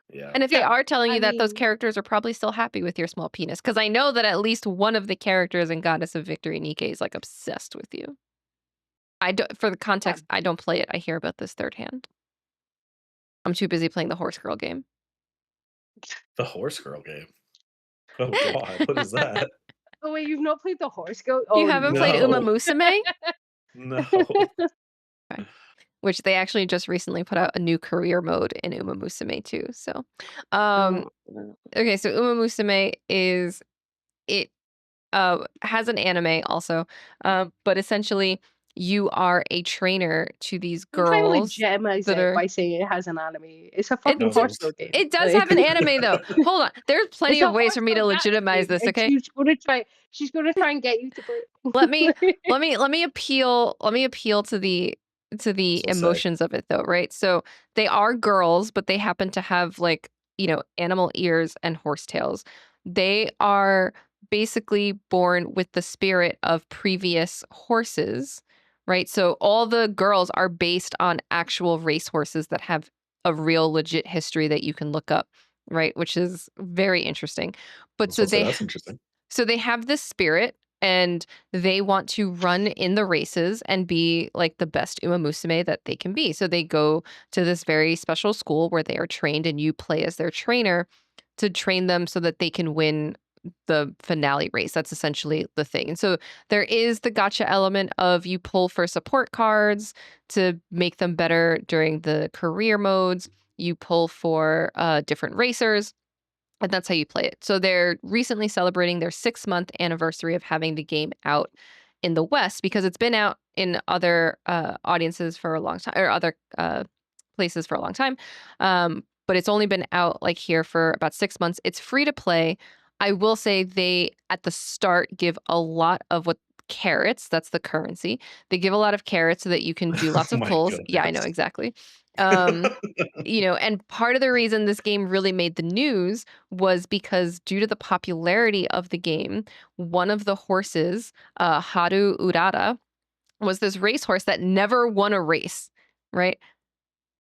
Yeah. And if they yeah, are telling I you that, those mean, characters are probably still happy with your small penis. Because I know that at least one of the characters in Goddess of Victory Nikke is like obsessed with you. I don't, for the yeah. context, I don't play it. I hear about this third hand. I'm too busy playing the horse girl game. The horse girl game. Oh god, what is that? Oh wait, you've not played the horse go? You Oh haven't played No. Umamusume? No. Okay. Which they actually just recently put out a new career mode in Umamusume too. So, um, Oh, no. okay, so Umamusume is, it has an anime also, but essentially you are a trainer to these I'm trying to girls legitimize that it are. by saying it has an anime. It's a fucking It, horse does. though game. it does Like, have an anime though. Hold on, there's plenty it's a of ways for me to horse dance legitimize game, this. and Okay, she's gonna try and get you to break. let me appeal to the So sick. emotions of it though, right? So they are girls, but they happen to have like, animal ears and horse tails. They are basically born with the spirit of previous horses, right? So all the girls are based on actual race horses that have a real legit history that you can look up, right? Which is very interesting. But So that's interesting. so they have this spirit and they want to run in the races and be like the best Umamusume that they can be. So they go to this very special school where they are trained and you play as their trainer to train them so that they can win the finale race. That's essentially the thing. And so there is the gotcha element of you pull for support cards to make them better during the career modes. You pull for different racers. And that's how you play it. So they're recently celebrating their 6-month anniversary of having the game out in the West because it's been out in other audiences for a long time or other places for a long time. But it's only been out like here for about 6 months. It's free to play. I will say they at the start give a lot of what carrots, that's the currency. They give a lot of carrots so that you can do lots Oh of my pulls. Yeah, I know goodness. exactly. Um, and part of the reason this game really made the news was because due to the popularity of the game, one of the horses, Haru Urara, was this racehorse that never won a race, right?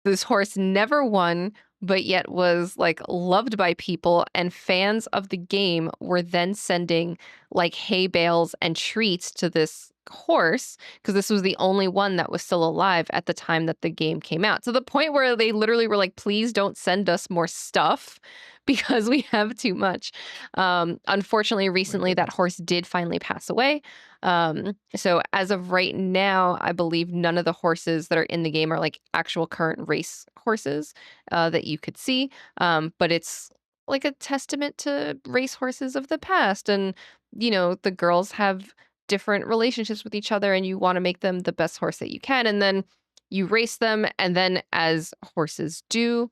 This horse never won, but yet was like loved by people, and fans of the game were then sending like hay bales and treats to this horse because this was the only one that was still alive at the time that the game came out. To the point where they literally were like, please don't send us more stuff because we have too much. Unfortunately, My recently that goodness. horse did finally pass away. So as of right now, I believe none of the horses that are in the game are like actual current race horses that you could see. But it's like a testament to race horses of the past. And, the girls have different relationships with each other and you want to make them the best horse that you can. And then you race them. And then as horses do,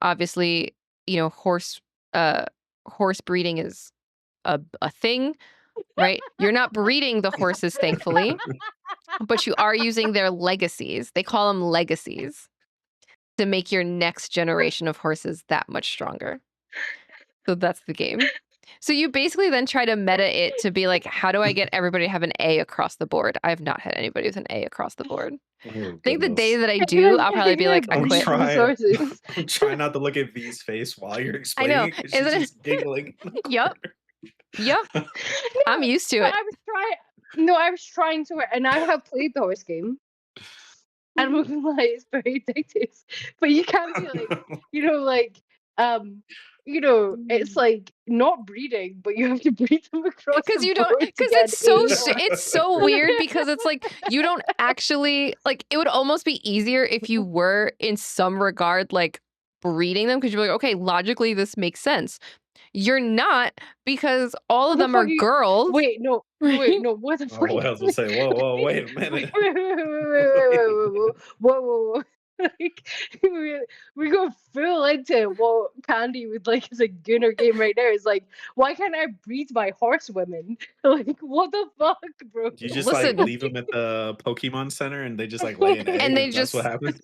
obviously, horse horse breeding is a thing, right? You're not breeding the horses, thankfully, but you are using their legacies. They call them legacies to make your next generation of horses that much stronger. So that's the game. So you basically then try to meta it to be like, how do I get everybody to have an A across the board? I have not had anybody with an A across the board. Oh I think the day goodness. that I do, I'll probably be like, I I'm quit. trying. Sources. I'm trying not to look at V's face while you're I know. explaining it. 'Cause she's Isn't it? just giggling. In the Yup. Yup. No, I'm used to but it. I was trying. No, I was trying to, and I have played the horse game, and I'm not gonna lie, it's very addictive. But you can't be like, it's like not breeding, but you have to breed them across Because the you don't, board to because get it's so weird because it's like you don't actually like it would almost be easier if you were in some regard like breeding them because you're like, okay, logically this makes sense. You're not because all of What the them are fuck you? girls. Wait, no, Right? no. What the fuck? Oh, I was gonna say, whoa, wait a minute. Whoa. Like we go full into what Candy would like as a Gunner game right now. It's like, why can't I breed my horsewomen? Like, what the fuck, bro? You just like Listen. leave them at the Pokemon Center and they just like lay an egg And they and that's what just happens.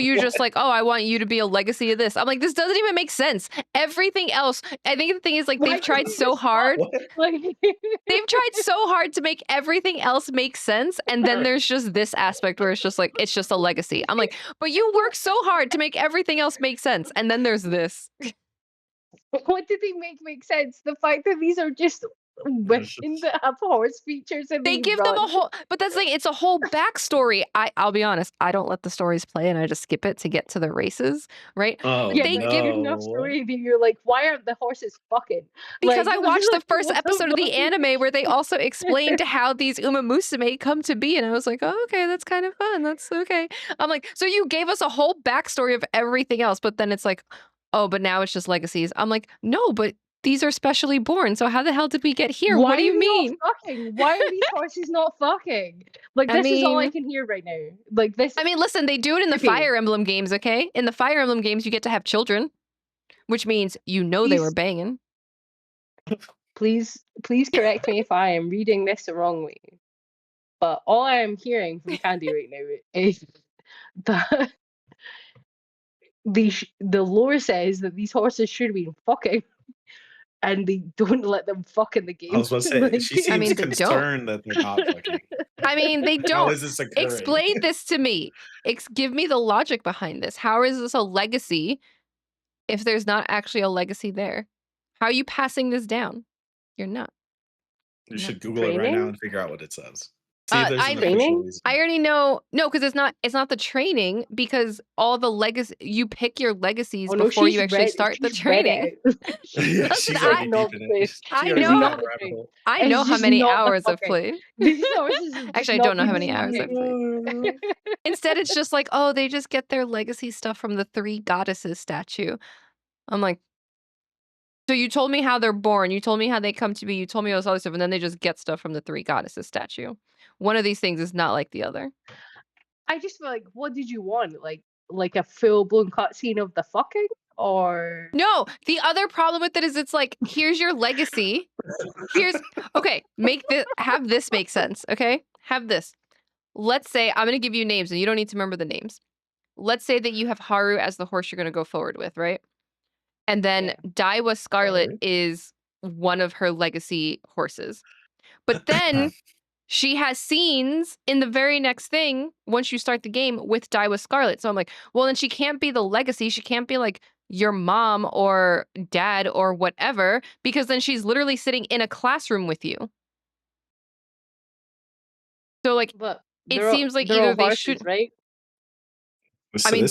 you're just like, oh, I want you to be a legacy of this. I'm like, this doesn't even make sense. Everything else, I think the thing is like Why they've tried can't you so just hard. What? Like, They've tried so hard to make everything else make sense. And then there's just this aspect where it's just like, it's just a legacy. I'm like, but you work so hard to make everything else make sense. And then there's this. what did they make sense? The fact that these are just women that have horse features and They they give run. them a whole, but that's like, it's a whole backstory. I'll be honest, I don't let the stories play and I just skip it to get to the races, right? Oh Yeah, They but give good enough no. story that you're like, why aren't the horses fucking? Because Like, I watched the like, first what episode of the fuck? anime where they also explained how these Umamusume come to be, and I was like, oh, okay, that's kind of fun. That's okay. I'm like, so you gave us a whole backstory of everything else, but then it's like, oh, but now it's just legacies. I'm like, no, but these are specially born. So how the hell did we get here? Why What do you are they mean? not fucking? Why are these horses not fucking? Like, I this is all I mean- can hear right now. Like, this. I mean, listen, they do it in the Okay. Fire Emblem games, okay? In the Fire Emblem games, you get to have children, which means you know they were Please- banging. Please correct me if I am reading this the wrong way. But all I am hearing from Candy right now is that the lore says that these horses should have been fucking, and they don't let them fuck in the game. I was about to say, Like- she seems I mean, they don't. concerned that they're not fucking. I mean, they How don't. is this occurring? Explain this to me. Give me the logic behind this. How is this a legacy if there's not actually a legacy there? How are you passing this down? You're not. You should Google it right Training? now and figure out what it says. See if there's I- an Training? official reason. I already know. No, because it's not the training, because all the legacy, you pick your legacies Oh, no, before you she's actually read- start the she's read training. it. Yeah, Listen, she's already not deep in the- it. She I already know. went Not down the rabbit thing. hole. I know It's how just many not the hours I've fucking- played. These horses have just Actually, I not don't know how been many hours I've fucking. played. Instead, it's just like, oh, they just get their legacy stuff from the 3 goddesses statue. I'm like, so you told me how they're born. You told me how they come to be. You told me all this other stuff, and then they just get stuff from the 3 goddesses statue. One of these things is not like the other. I just feel like, what did you want? Like a full blown cutscene of the fucking, or No, the other problem with it is it's like, here's your legacy. Okay, have this make sense, okay? Have this. Let's say, I'm going to give you names, and you don't need to remember the names. Let's say that you have Haru as the horse you're going to go forward with, right? And then Yeah. Daiwa Scarlet Sorry. is one of her legacy horses. But then she has scenes in the very next thing once you start the game with Daiwa Scarlet. So I'm like, well, then she can't be the legacy. She can't be like your mom or dad or whatever, because then she's literally sitting in a classroom with you. So like, but It they're all- seems like they're either all they horses, should- right? This, I mean,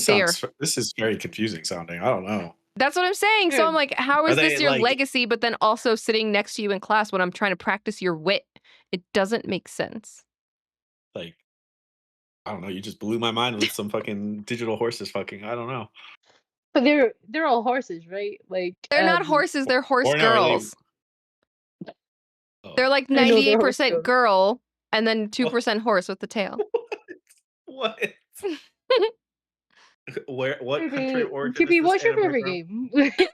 this is very confusing sounding. I don't know. That's what I'm saying. So Yeah. I'm like, how is Are this they, your like- legacy, but then also sitting next to you in class when I'm trying to practice your wit? It doesn't make sense. Like, I don't know. You just blew my mind with some fucking digital horses fucking. I don't know. But they're all horses, right? Like They're not horses, they're horse or no, are they- girls. Oh. They're like I know they're 98% horse girl and then 2% horse with the tail. What? What country of origin Coopy, is what's this your anime favorite from? game?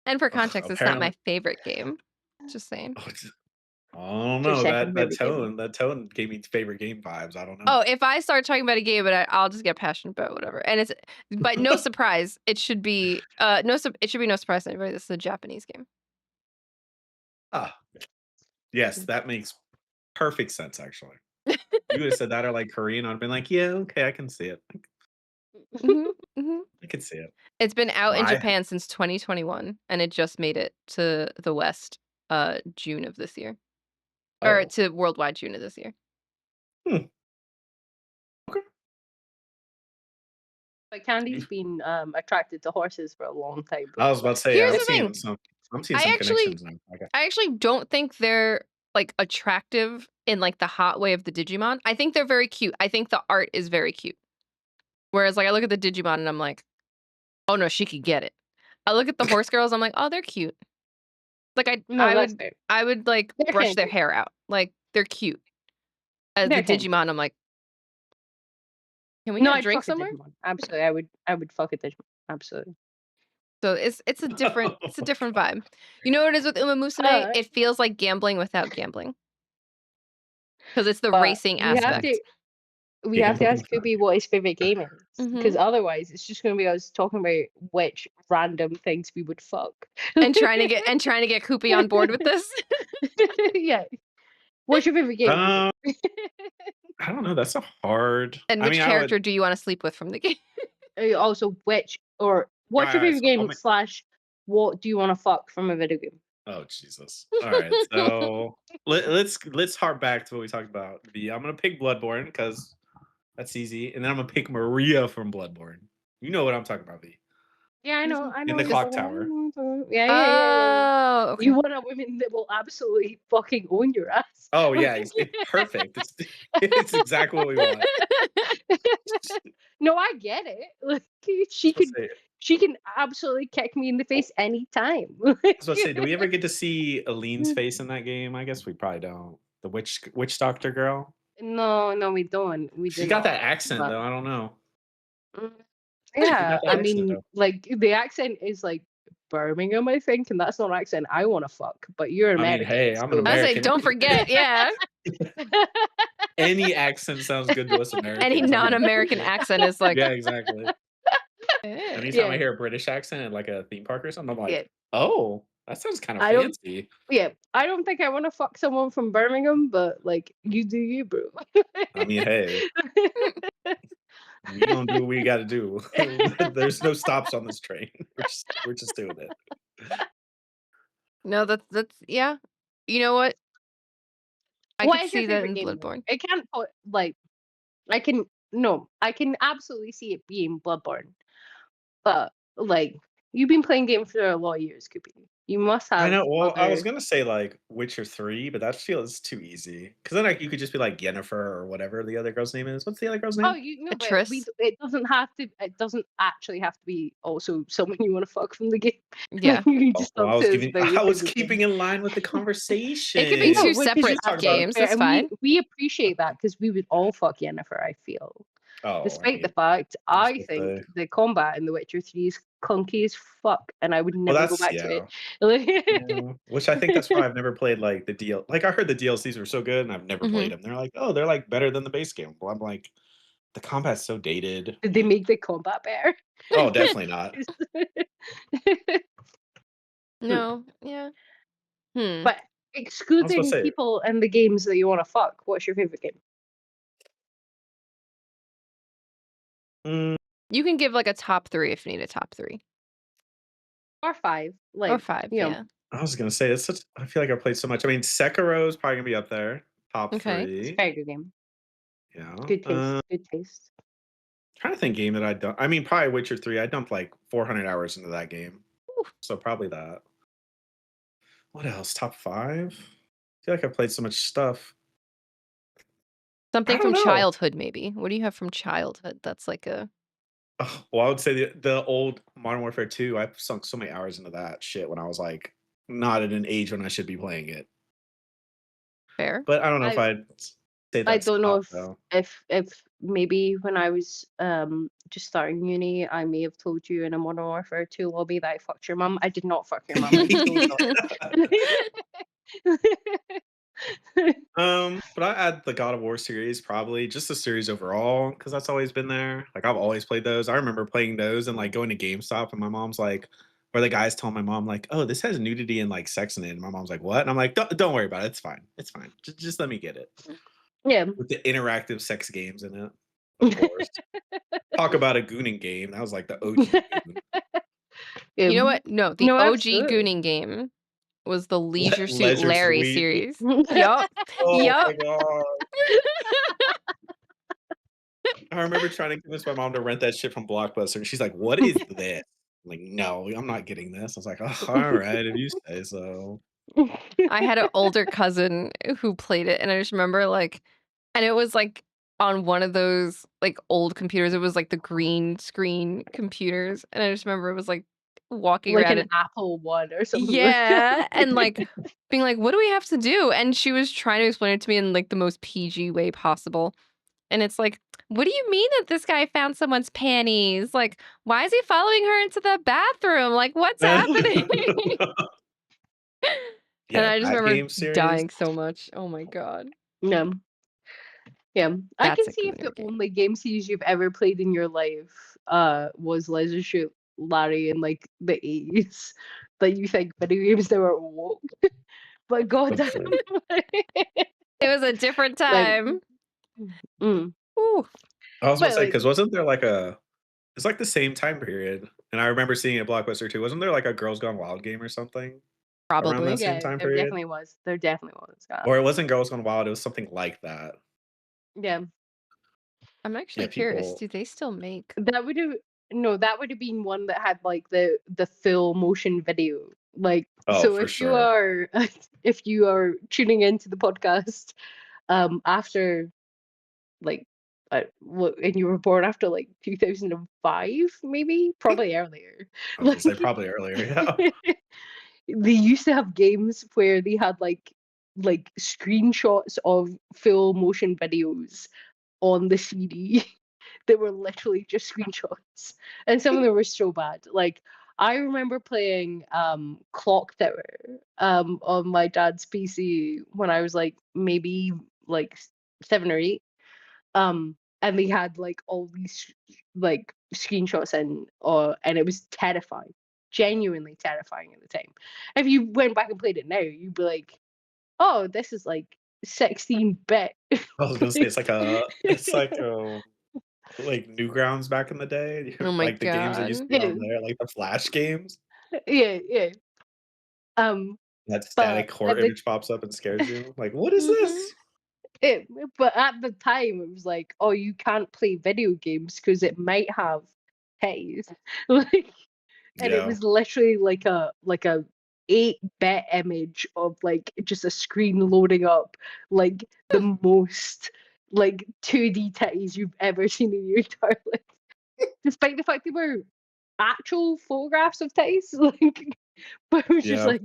And for context, it's not my Apparently. favorite game. Just saying. I don't Your know. second That favorite game. tone gave me favorite game vibes. I don't know. Oh, if I start talking about a game, I'll just get passionate about whatever. And it's, but no surprise, it should be it should be no surprise to anybody. This is a Japanese game. Ah. Yes, that makes perfect sense, actually. You would have said that or like Korean. I'd have been like, yeah, okay, I can see it. Mhm, mhm. I can see it. It's been out in Why? Japan since 2021, and it just made it to the West, June of this year, or Oh. to worldwide June of this year. But Candy's been attracted to horses for a long time. I was about to say, Here's I'm the seeing thing. some. I'm seeing I some actually- connections now. Okay. I actually don't think they're like attractive in like the hot way of the Digimon. I think they're very cute. I think the art is very cute. Whereas like I look at the Digimon and I'm like, oh no, she could get it. I look at the horse girls, I'm like, oh, they're cute. Like I would like They're brush kinda their cute. hair out. Like they're cute. As They're the kinda Digimon, I'm like, can we No, not I'd drink fuck a somewhere? Digimon. Absolutely, I would fuck a Digimon. Absolutely. So it's a different vibe. You know what it is with Umamusume? It feels like gambling without gambling. Because it's the But racing we have aspect. We have to Gambling ask Coopy what his favorite game is, because Mhm. otherwise it's just going to be us talking about which random things we would fuck. and trying to get Coopy on board with this. Yeah. What's your favorite game? I don't know. That's a hard. And I which mean, character do you want to sleep with from the game? Also, what's your favorite Alright, so game I'll make- / what do you want to fuck from a video game? Oh Jesus! All right, so let's harp back to what we talked about. I'm gonna pick Bloodborne because that's easy, and then I'm gonna pick Maria from Bloodborne. You know what I'm talking about, V. Yeah, I know. In the clock tower. Yeah. Oh, okay. You want a woman that will absolutely fucking own your ass. Oh yeah, it's perfect. It's exactly what we want. No, I get it. Like she could She can absolutely kick me in the face anytime. I was about to say, do we ever get to see Aline's face in that game? I guess we probably don't. The witch doctor girl. No, we don't. We do She got not. that accent But though. I don't know. mm, She yeah, got that I accent mean, though. like the accent is like Birmingham, I think, and that's not an accent I want to fuck. But you're I mean, American, hey, I'm an so I say, American. don't forget, yeah. Any accent sounds good to us Any Americans. I mean, non-American accent is like, yeah, exactly. eh. Anytime I yeah, hear a British accent at like a theme park or something, I'm yeah. like, oh, that sounds kind of I don't. fancy. Yeah, I don't think I want to fuck someone from Birmingham, but like you do you, bro. I mean, hey, we gonna do what we got to do. There's no stops on this train. We're just doing it. No, that's yeah. You know what? I What could is your see that favorite in game though? Bloodborne. I can't put like I can no, I can absolutely see it being Bloodborne. But like you've been playing games for a lot of years, Coopy. You must I have know. Well, I was other. gonna say like Witcher 3, but that feels too easy. Because then like you could just be like Yennefer or whatever the other girl's name is. What's the other girl's Oh, name? you know, but Triss. it doesn't have to. It doesn't actually have to be also someone you want to fuck from the game. Yeah. You Oh, just well, talk to us about your I was favorite keeping game. in line with the It could be conversation. two No, which is separate Just talk about. games. fair, That's and fine. we appreciate that because we would all fuck Yennefer. I feel, Oh, I despite the mean, fact I was I gonna think say. the combat in The Witcher 3 is clunky as fuck, and I would Well, never go that's back to yeah. it. Like, Yeah, which I think that's why I've never played like the DL. Like I heard the DLCs were so good, and I've never Hmm. played them. They're like, oh, they're like better than the base game. Well, I'm like, the combat's so dated. did they make the combat better? Oh, definitely not. No. Yeah. Hmm. But I was gonna excluding say, people and the games that you want to fuck, what's your favorite game? mm, You can give like a top 3 if you need a top 3 Or five, or like 5. you know, Yeah. I was gonna say it's such. I feel like I played so much. I mean, Sekiro is probably gonna be up there, top Okay. it's a 3. very good game. Yeah. Good taste. Good taste. Trying to think game that I don't. I mean, probably Witcher 3. I dumped like 400 hours into that game, Oof. so probably that. What else? Top 5? I feel like I played so much stuff. I Something don't from know. childhood, maybe. What do you have from childhood that's like a Oh, well, I would say the old Modern Warfare 2. I sunk so many hours into that shit when I was like not at an age when I should be playing it. fair? But I don't know if I I'd say I that's don't know top if though. maybe when I was just starting uni, I may have told you in a Modern Warfare 2 lobby that I fucked your mum. I did not fuck your mum. I'm so sorry. But I add the God of War series probably just the series overall because that's always been there. Like I've always played those. I remember playing those and like going to GameStop and my mom's like, or the guys telling my mom like, "Oh, this has nudity and like sex in it." And my mom's like, "What?" And I'm like, Don't worry about it. It's fine. It's fine. Just let me get it." Yeah. With the interactive sex games in it, of course. Talk about a gooning game. That was like the OG goon. You know what? No, the No, OG absolutely. gooning game was the Leisure Suit Leisure Larry Suite. series. Yup. Oh Yup. my god. I remember trying to convince my mom to rent that shit from Blockbuster, and she's like, "What is this?" I'm like, "No, I'm not getting this." I was like, "Oh, all right, if you say so." I had an older cousin who played it, and I just remember like, and it was like on one of those like old computers. It was like the green screen computers, and I just remember it was like walking Like around an and Apple one or something. yeah, and like being like, "What do we have to do?" And she was trying to explain it to me in like the most PG way possible. And it's like, "What do you mean that this guy found someone's panties? Like, why is he following her into the bathroom? Like, what's happening?" And Yeah, I just that remember game series. dying so much. Oh my god. No. Yeah. I That's can a see if the gooner game. only game series you've ever played in your life was Leisure Suit Larry in like the 80s that you think video games they were woke. But god damn. It was a different like time. mm. Ooh, I was gonna But say like because wasn't there like a? It's like the same time period, and I remember seeing it at Blockbuster too. Wasn't there like a Girls Gone Wild game or something around that probably. same yeah, time there period? definitely was. There definitely was. Or it wasn't Girls Gone Wild. It was something like that. Yeah. I'm Yeah, actually curious. people. Do they still make? That would have no, that would have been one that had like the full motion video. Like Oh, so for if you sure. are if you are tuning into the podcast after like and you were born after like 2005, maybe, probably earlier. I was gonna say Like probably earlier. Yeah. they used to have games where they had like screenshots of full motion videos on the CD that were literally just screenshots, and some of them were so bad. Like I remember playing Clock Tower on my dad's PC when I was like maybe like 7 or 8, and they had like all these like screenshots and it was terrifying, genuinely terrifying at the time. If you went back and played it now, you'd be like, oh, this is like 16-bit. I was gonna say it's like Newgrounds back in the day, Oh my like the games that used god. to be on Yeah, there, like the Flash games. yeah. Um, That but static horror at the image pops up and scares you. Like, what is Mhm. this? it, but at the time it was like, oh, you can't play video games because it might have titties. Like, and it Yeah, was literally like a 8-bit image of like just a screen loading up like the most like 2D titties you've ever seen in your entire life, despite the fact they were actual photographs of titties. Like, but it was just yeah. like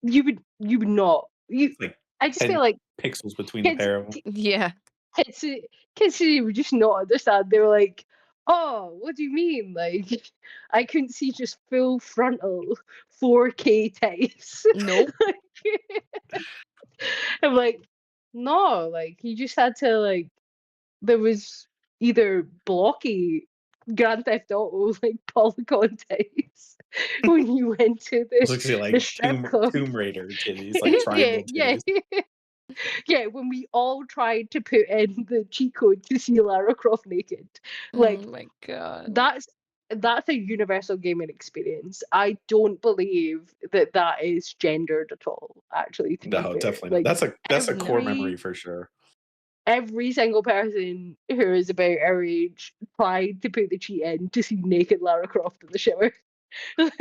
you would not you. It's like I just feel 10 like pixels between the kids pair of them. Yeah. kids kids today would just not understand. They were like, "Oh, what do you mean? Like, I couldn't see just full frontal 4K titties." Nope. I'm like, no, like you just had to like there was either blocky Grand Theft Auto like polygon titties when you went to I was looking at the like strip club. Tomb Raider titties, like Yeah, triangle yeah. titties. Yeah, when we all tried to put in the cheat code to see Lara Croft naked. Oh Like my god. that's a universal gaming experience. I don't believe that that is gendered at all, actually, to be No, fair. definitely not. Like That's a core No. memory every for sure. every single person who is about our age tried to put the cheat in to see naked Lara Croft in the shower. Like,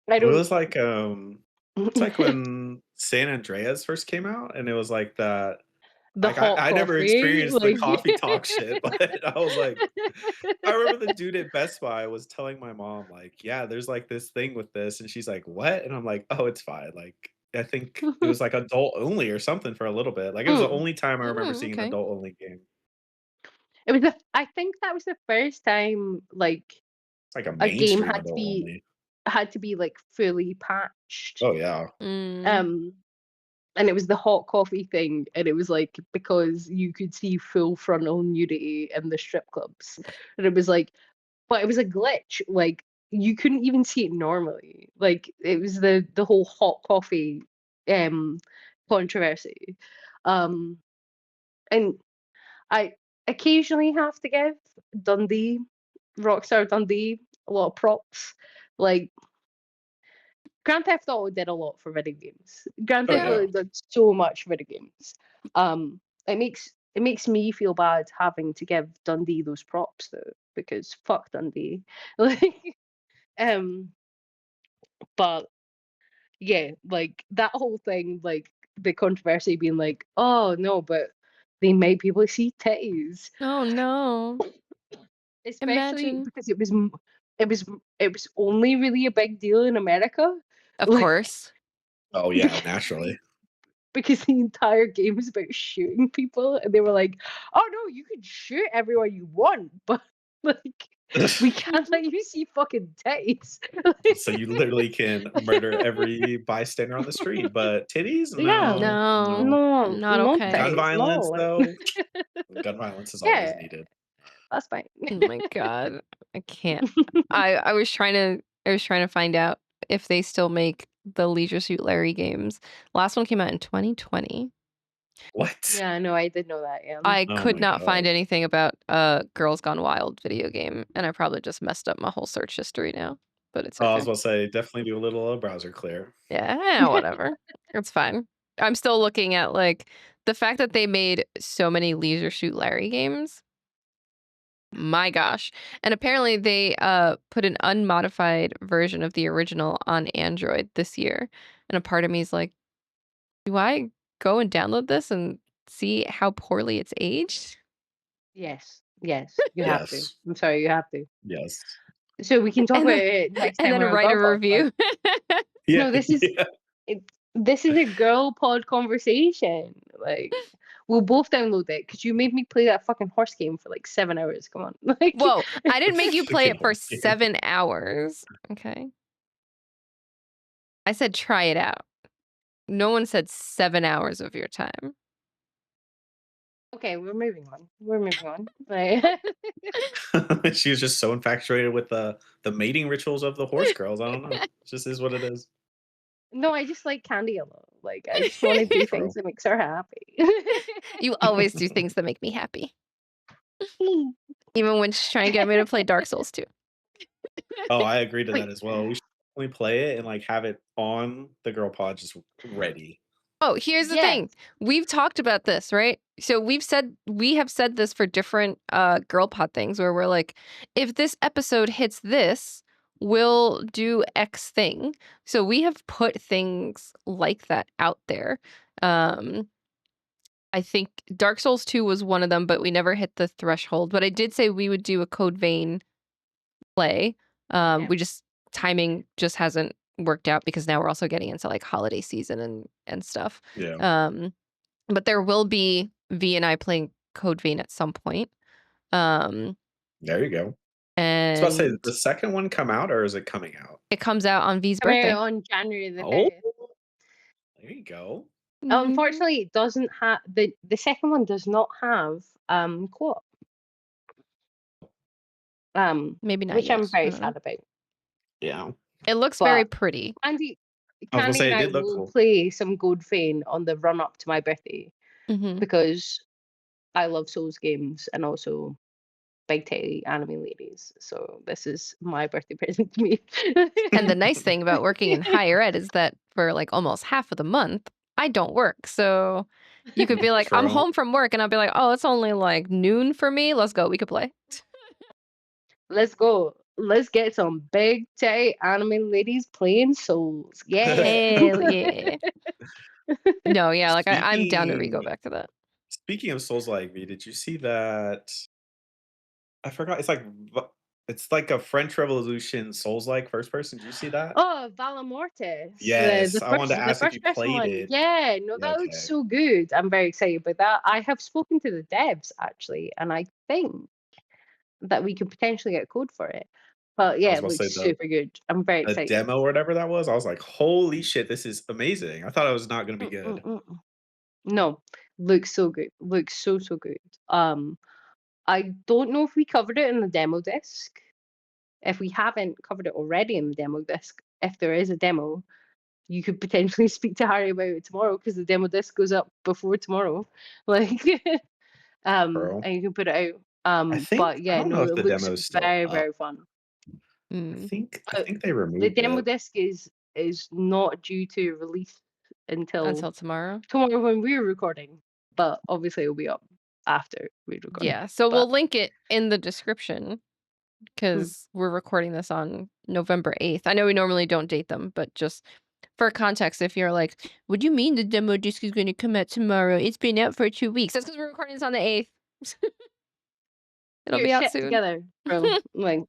I It don't was like it's like when San Andreas first came out, and it was like that. the Like hot I never coffee, experienced the like coffee talk shit, but I was like, I remember the dude at Best Buy was telling my mom, like, "Yeah, there's, like, this thing with this," and she's like, "What?" And I'm like, "Oh, it's fine." Like, I think it was, like, adult only or something for a little bit. Like, it was the Mm. only time I remember seeing an Okay. adult only game. It was I think that was the first time like It's like a a game mainstream adult only. had to be like fully patched. Oh, yeah. Mm. Um and it was the hot coffee thing, and it was like because you could see full frontal nudity in the strip clubs. And it was like but it was a glitch. Like you couldn't even see it normally. Like it was the whole hot coffee um controversy. Um and I occasionally have to give Dundee, Rockstar Dundee, a lot of props. Like Grand Theft Auto did a lot for video games. Grand Oh, Theft Yeah. yeah. Auto did so much for video games. It makes me feel bad having to give Dundee those props though, because fuck Dundee. Like, um, but yeah, like that whole thing, like the controversy being like, oh no, but they might be able to see titties, Oh no. especially Imagine. because it was only really a big deal in America. Of Like course. Oh, yeah, naturally. because the entire game is about shooting people, and they were like, "Oh no, you can shoot everyone you want, but like we can't let you see fucking titties." So you literally can murder every bystander on the street, but titties? Yeah, No, No. no. no, Not no Gun okay. titties, no. violence, Like, though? Gun violence is always yeah, needed. that's fine. Oh my god. I can't. I was trying to find out if they still make the Leisure Suit Larry games. Last one came out in 2020. What? Yeah, no, I did know that. Yeah. I Oh could my not find god. anything about Girls Gone Wild video game, and I probably just messed up my whole search history now, but it's Oh, I was okay. about to say, definitely do a little, browser clear. Yeah, whatever. It's fine. I'm still looking at, like, the fact that they made so many Leisure Suit Larry games. My gosh. And apparently they put an unmodified version of the original on Android this year. And a part of me is like, do I go and download this and see how poorly it's aged? Yes, you have to. Yes. I'm sorry, you have to. Yes. So we can talk And about then it next and time then we're on write a Girl Pod. review. Yeah. No, this is Yeah. this is a Girl Pod conversation. Like, we'll both download it because you made me play that fucking horse game for like 7 hours. Come on, like. Whoa, I didn't make you play Fucking it for horse game. 7 hours, okay? I said try it out. No one said 7 hours of your time. Okay, we're moving on. We're moving on. Like, She was just so infatuated with the mating rituals of the horse girls. I don't know. It just is what it is. no, I just like Candy a lot. Like, I just want to do things True. that makes her happy. You always do things that make me happy. Even when she's trying to get me to play Dark Souls 2. Oh, I agree to Wait, that as well. We should definitely play it and like have it on the girl pod just ready. Oh, here's the yes. thing. We've talked about this, right? So we have said this for different girl pod things where we're like, if this episode hits this, we'll do X thing. So we have put things like that out there. I think Dark Souls 2 was one of them, but we never hit the threshold. But I did say we would do a Code Vein play. Yeah. We just timing just hasn't worked out because now we're also getting into like holiday season and stuff. Yeah. But there will be V and I playing Code Vein at some point. There you go. I was about to say, And did the second one come out or is it coming out? it comes out on V's Coming birthday. out on January the Oh, 5th. there you go. Mhm. Unfortunately, it doesn't have the second one does not have co-op. Maybe not Which yet. I'm very I don't know. sad about. Yeah. It looks very But pretty. Candy I was gonna say, and it I did look will cool. play some Code Vein on the run up to my birthday Hmm because I love Souls games and also big titty anime ladies. So this is my birthday present to me. And the nice thing about working in higher ed is that for like almost half of the month, I don't work. So you could be like, I'm True. home from work, and I'll be like, oh, it's only like noon for me. Let's go. We could play. Let's go. Let's get some big titty anime ladies playing Souls. Yeah. Hell yeah. No, yeah, like I'm down to re-go Speaking back to that. speaking of Souls like V, did you see that? I forgot. It's like a French Revolution Souls like first person. Did you see that? Oh, Valamortis. Yes. I wanted to The ask if you first person played one. it. Yeah, no, Yeah, that looks okay. so good. I'm very excited about that. I have spoken to the devs actually, and I think that we could potentially get code for it. But I yeah, was it about to say looks super good. I'm very the excited. demo or whatever that was. I was like, holy shit, this is amazing. I thought it was not gonna be Mm, mm, good. mm, mm. No, looks so good. Looks so good. I don't know if we covered it in the demo disc. If we haven't covered it already in the demo disc, if there is a demo, you could potentially speak to Harry about it tomorrow because the demo disc goes up before tomorrow. Like, Bro. and you can put it out. But I yeah, don't know no, if it the looks demo is still up. very fun. Mm. I think they The removed demo it. disc is not due to release until Until tomorrow. tomorrow when we're recording, but obviously it'll be up after we record. Yeah. So But we'll link it in the description Mm. because we're recording this on November 8th. I know we normally don't date them, but just for context, if you're like, what do you mean the demo disc is going to come out tomorrow? It's been out for 2 weeks. That's because we're recording this on the 8th. It'll get your be out shit soon. together, bro. Like,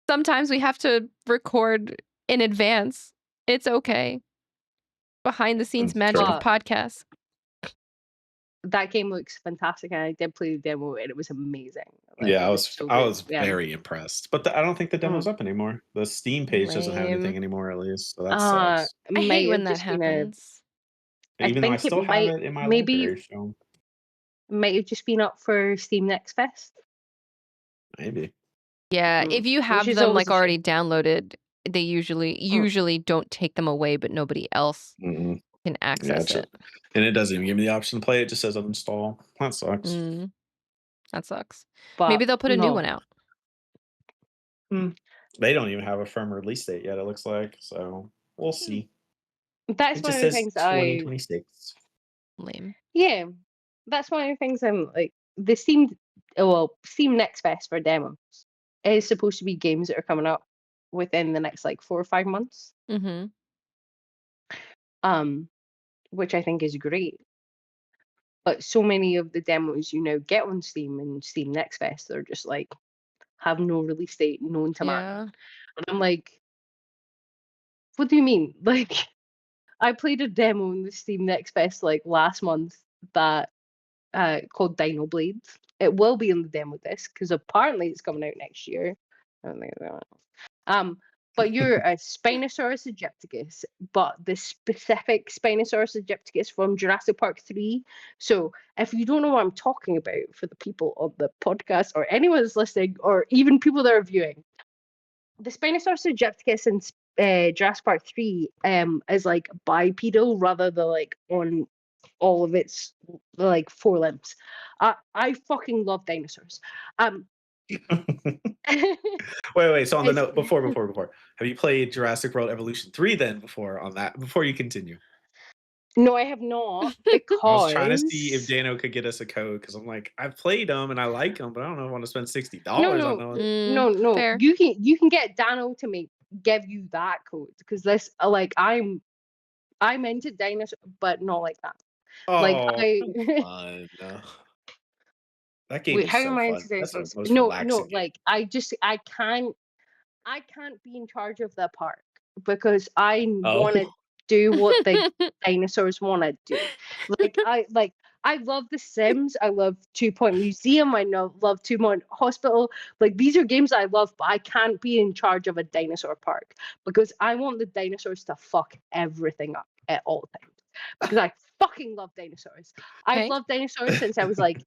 Sometimes we have to record in advance. It's okay. Behind the scenes magic True. of podcasts. that game looks fantastic, and I did play the demo, and it was amazing. Like, Yeah, it was so I good. was Yeah. very impressed. But I don't think the demo's Mm. up anymore. The Steam page doesn't have anything Lame. anymore, at least. So that sucks. I Might hate when have that just been a. happens. I Even though I think it still have might it in my maybe library, so might have just been up for Steam Next Fest. maybe. Yeah, Mm. if you Which have is them always like a already shame. downloaded, they usually don't take them away, but nobody else Mm-mm. can Yeah, access it. and it doesn't even give me the option to play. It just says uninstall. That sucks. Mm, that sucks. But Maybe they'll put a new no, one out. They don't even have a firm release date yet, it looks like. So we'll see. that's It one just of the says things I 2026. Lame. yeah, that's one of the things I'm like the Steam Next Fest for demos is supposed to be games that are coming up within the next like 4 or 5 months. Mm-hmm. Which I think is great. But so many of the demos you now get on Steam and Steam Next Fest, they're just like have no release date known to man. Yeah. And I'm like, what do you mean? Like, I played a demo in the Steam Next Fest like last month that called Dino Blades. It will be on the demo disc because apparently it's coming out next year. I don't think but you're a Spinosaurus aegypticus, but the specific Spinosaurus aegypticus from Jurassic Park 3. So if you don't know what I'm talking about for the people on the podcast or anyone that's listening or even people that are viewing, the Spinosaurus aegypticus in Jurassic Park 3 is like bipedal rather than like on all of its like four limbs. I fucking love dinosaurs. Wait. So on the It's- note, before, have you played Jurassic World Evolution 3 then before on that? Before you continue. No, I have not I was trying to see if because Dano could get us a code because I'm like, I've played them and I like them, but I don't know if I want to spend $60 on them. no. Fair. You can get Dano to give you that code because this like I'm into dinosaurs, but not like that. Like Oh, I fun. That game wait, is how so am I fun. into That's the dinosaurs? most No, relaxing game. like I can't be in charge of the park because I want to Oh, do what the dinosaurs want to do. I love The Sims. I love 2 Point Museum. I love 2 Point Hospital. Like these are games I love, but I can't be in charge of a dinosaur park because I want the dinosaurs to fuck everything up at all times. Because I fucking love dinosaurs. I've Okay. loved dinosaurs since I was like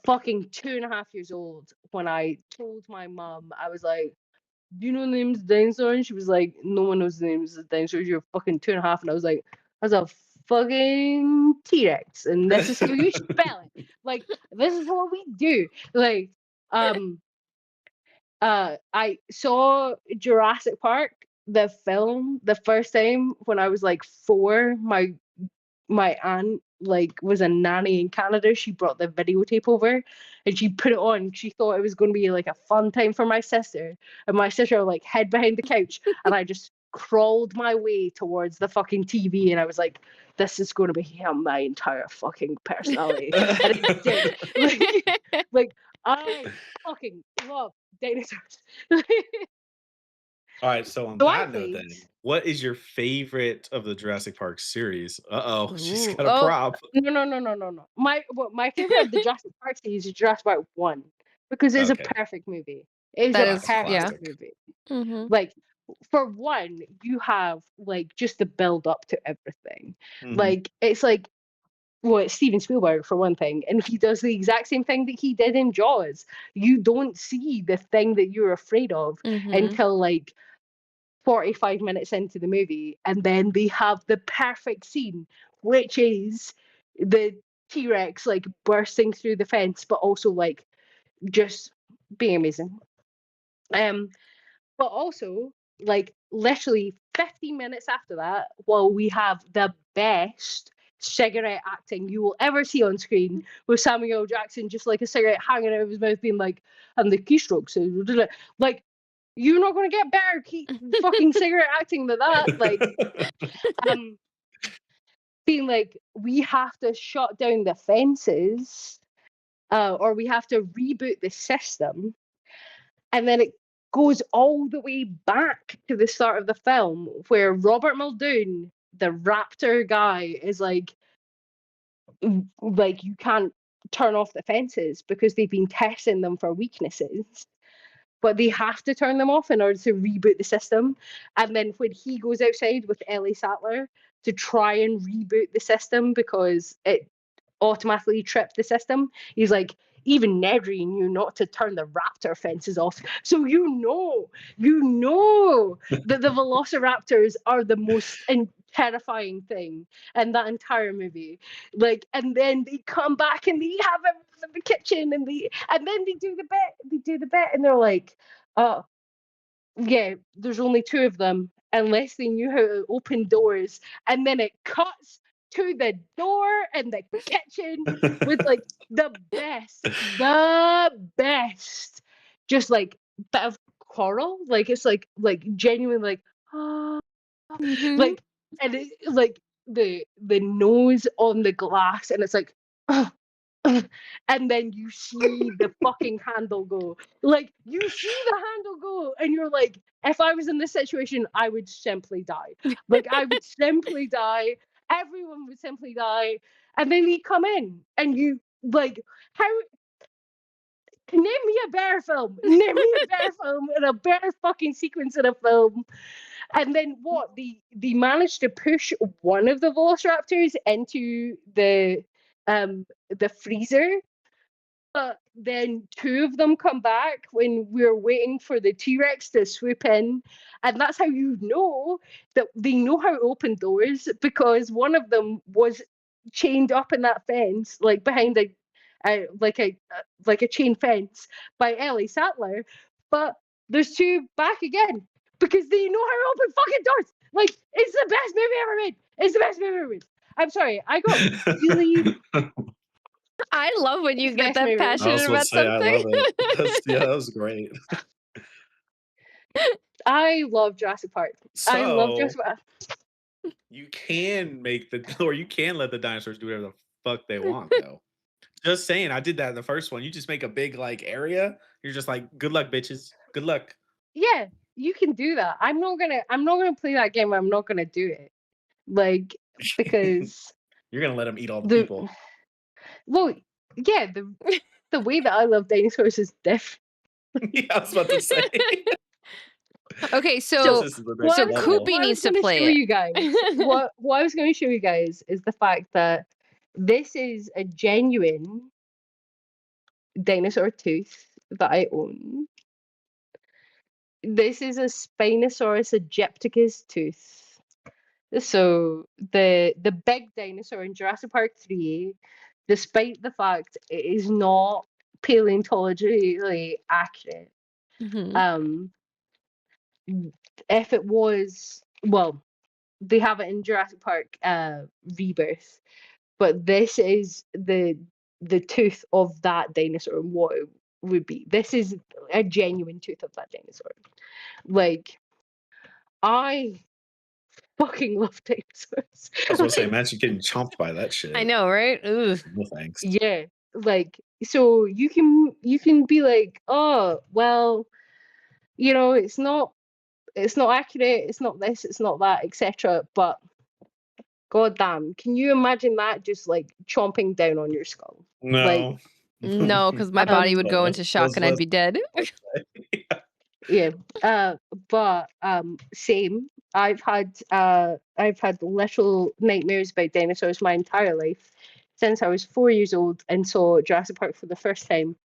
fucking 2.5 years old when I told my mom, I was like, do you know the name's dinosaur? And she was like, no one knows the names of dinosaurs. You're fucking 2.5. And I was like, that's a fucking T-Rex. And this is how you spell it. Like, this is what we do. Like, I saw Jurassic Park, the film, the first time when I was like 4. My aunt like was a nanny in Canada. She brought the videotape over and she put it on. She thought it was going to be like a fun time for my sister. And my sister like hid behind the couch and I just crawled my way towards the fucking TV and I was like, this is going to be my entire fucking personality. And it did. Like I fucking love dinosaurs. all right. So on So I that note, played. then, what is your favorite of the Jurassic Park series? She's Ooh, got a oh. prop. No. My favorite of the Jurassic Park series is Jurassic Park 1 because it's Okay. a perfect movie. It is That a is- perfect yeah. movie. Mhm. Like for one, you have like just the build up to everything. Mhm. Like it's like well, it's Steven Spielberg for one thing, and he does the exact same thing that he did in Jaws. You don't see the thing that you're afraid of Mhm. until like 45 minutes into the movie, and then they have the perfect scene, which is the T-Rex like bursting through the fence, but also like just being amazing. But also like literally 15 minutes after that, while we have the best cigarette acting you will ever see on screen with Samuel L. Jackson just like a cigarette hanging out of his mouth being like, and the keystrokes, like you're not going to get better fucking cigarette acting than that. Like, being like, we have to shut down the fences, or we have to reboot the system, and then it goes all the way back to the start of the film where Robert Muldoon, the raptor guy, is like you can't turn off the fences because they've been testing them for weaknesses. But they have to turn them off in order to reboot the system. And then when he goes outside with Ellie Sattler to try and reboot the system because it automatically tripped the system, he's like, even Nedry knew not to turn the raptor fences off. So you know that the velociraptors are the most terrifying thing in that entire movie. Like, and then they come back and they have him in the kitchen and then they do the bit and they're like, oh yeah, there's only 2 of them unless they knew how to open doors. And then it cuts to the door in the kitchen with like the best, just like bit of coral. Like it's like genuine like Mhm. like and it, like the nose on the glass and it's like and then you see the fucking handle go. Like, you see the handle go, and you're like, if I was in this situation, I would simply die. Like, I would simply die. Everyone would simply die. And then you come in, and you, like, how. Name me a bear film. Name me a bear film and a bear fucking sequence in a film. And then what? They managed to push one of the velociraptors into the freezer, but then two of them come back when we're waiting for the T-Rex to swoop in. And that's how you know that they know how to open doors, because one of them was chained up in that fence, like behind like a chain fence by Ellie Sattler. But there's two back again because they know how to open fucking doors. Like, it's the best movie ever made. It's the best movie ever made. I'm sorry, I got really. I love when you It's get best that movie. I passionate was going to about say, I something. love it. That was great. I love Jurassic Park. I love So Jurassic Park. you can make or you can let the dinosaurs do whatever the fuck they want, though. Just saying, I did that in the first one. You just make a big like area. You're just like, good luck, bitches. Good luck. Yeah, you can do that. I'm not gonna play that game. I'm not gonna do it. Like, because You're gonna let them eat all the the people. well, yeah, the way that I love dinosaurs is different. Yeah, I was about to say. Okay, So so this is the What next I was gonna, level. Coopy what I was needs to gonna play show it. you guys, what I was gonna show you guys is the fact that this is a genuine dinosaur tooth that I own. This is a Spinosaurus aegypticus tooth. So the big dinosaur in Jurassic Park 3, despite the fact it is not paleontologically accurate, Mhm. um, if it was, well, they have it in Jurassic Park Rebirth, but this is the tooth of that dinosaur and what it would be. This is a genuine tooth of that dinosaur. Like, I fucking love dinosaurs. I was gonna say, Like, imagine getting chomped by that shit. I know, right? Ugh. No thanks. yeah, like, so you can be like, oh well, it's not accurate, it's not this, it's not that, etc. But god damn, can you imagine that just like chomping down on your skull? Like, No. No, because my body would But go let's into shock and I'd be dead. yeah. But same. I've had literal nightmares about dinosaurs my entire life since I was 4 years old and saw Jurassic Park for the first time.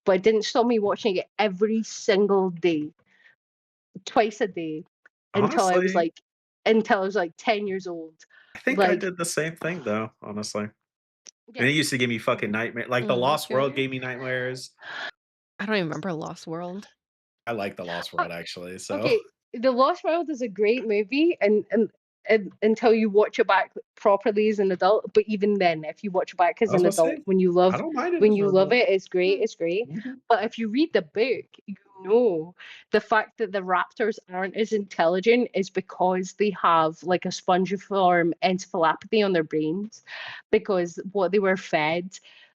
But it didn't stop me watching it every single day, twice a day, until I was Honestly, like 10 years old. I think I Like, did the same thing though, honestly. yeah. And it used to give me fucking nightmares. Like The Lost World Okay. gave me nightmares. I don't even remember Lost World. I like The Lost Uh, World actually, so okay, The Lost World is a great movie, and until you watch it back properly as an adult. But even then, if you watch it back I as was an about to adult, say, I don't mind it as an adult. it, it's great. It's great. Mhm. But if you read the book, you know the fact that the raptors aren't as intelligent is because they have like a spongiform encephalopathy on their brains, because what they were fed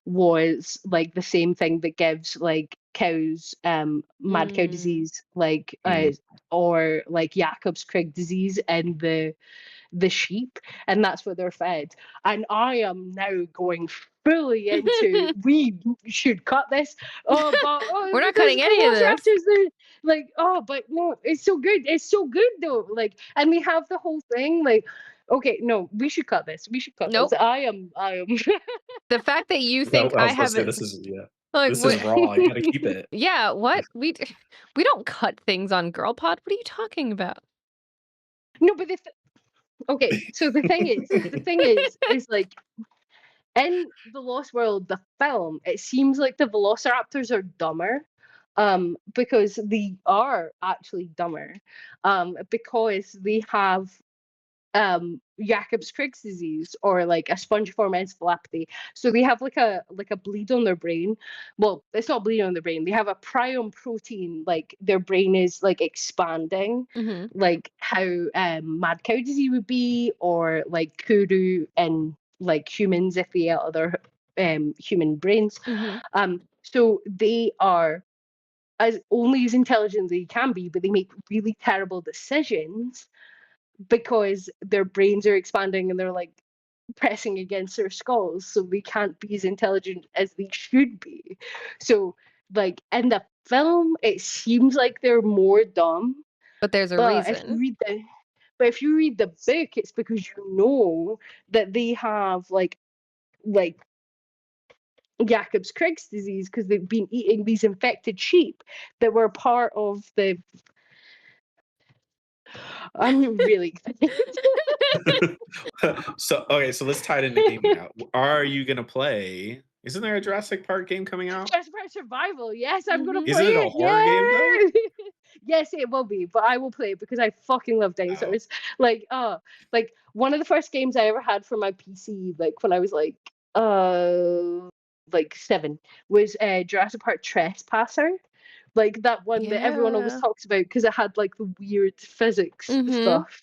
was like the same thing that gives like cows mad cow Mm. disease, like Mm. or like Jacob's Crick disease in the sheep, and that's what they're fed. And I am now going fully into we should cut this. Oh, but We're not there's cutting any of this. velociraptors there. Like, oh, but no, it's so good. It's so good though. Like, and we have the whole thing. Like, okay, no, we should cut this. We should cut Nope. this. I am. The fact that you No, think I I was about to say haven't, this is like, this what? is raw. You gotta keep it. Yeah, what? We don't cut things on Girl Pod. What are you talking about? No, but okay. So the thing is like, in The Lost World, the film, it seems like the velociraptors are dumber, because they are actually dumber, because they have Jacob's Crick's disease, or like a spongiform encephalopathy. So they have like a bleed on their brain. Well, it's not bleeding on their brain. They have a prion protein, like their brain is like expanding, Hmm. like how mad cow disease would be, or like kuru and like humans if they ate other human brains. Mhm. So they are only as intelligent as they can be, but they make really terrible decisions because their brains are expanding and they're like pressing against their skulls, so they can't be as intelligent as they should be. So like in the film it seems like they're more dumb, But there's a but if you reason. read the book, it's because you know that they have like Jacob's Crick's disease because they've been eating these infected sheep that were part of the. I'm really excited. So let's tie it into gaming now. Are you gonna play? Isn't there a Jurassic Park game coming out? Jurassic Park Survival. Yes, I'm gonna Mhm. Isn't play it a it. horror game though? Yes. Yes, it will be, but I will play it because I fucking love Oh. dinosaurs. Like, one of the first games I ever had for my PC, like when I was like 7, was Jurassic Park Trespasser. Like that one that everyone always Yeah. talks about because it had like the weird physics Mhm. stuff.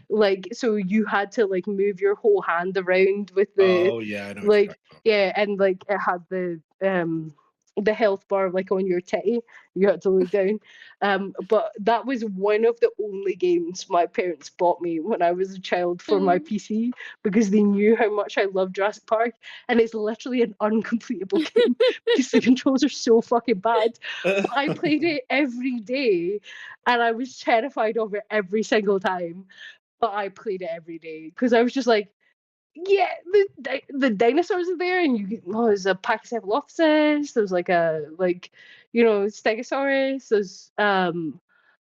Like, so you had to like move your whole hand around with the Oh yeah, I know what you're like talking about. yeah, and like it had the health bar like on your titty. You had to look down. But that was one of the only games my parents bought me when I was a child for my Mhm. PC because they knew how much I loved Jurassic Park, and it's literally an uncompletable game because the controls are so fucking bad. But I played it every day, and I was terrified of it every single time. But I played it every day because I was just like, yeah, the dinosaurs are there, and there's a Pachycephalosaurus. There's like a Stegosaurus. There's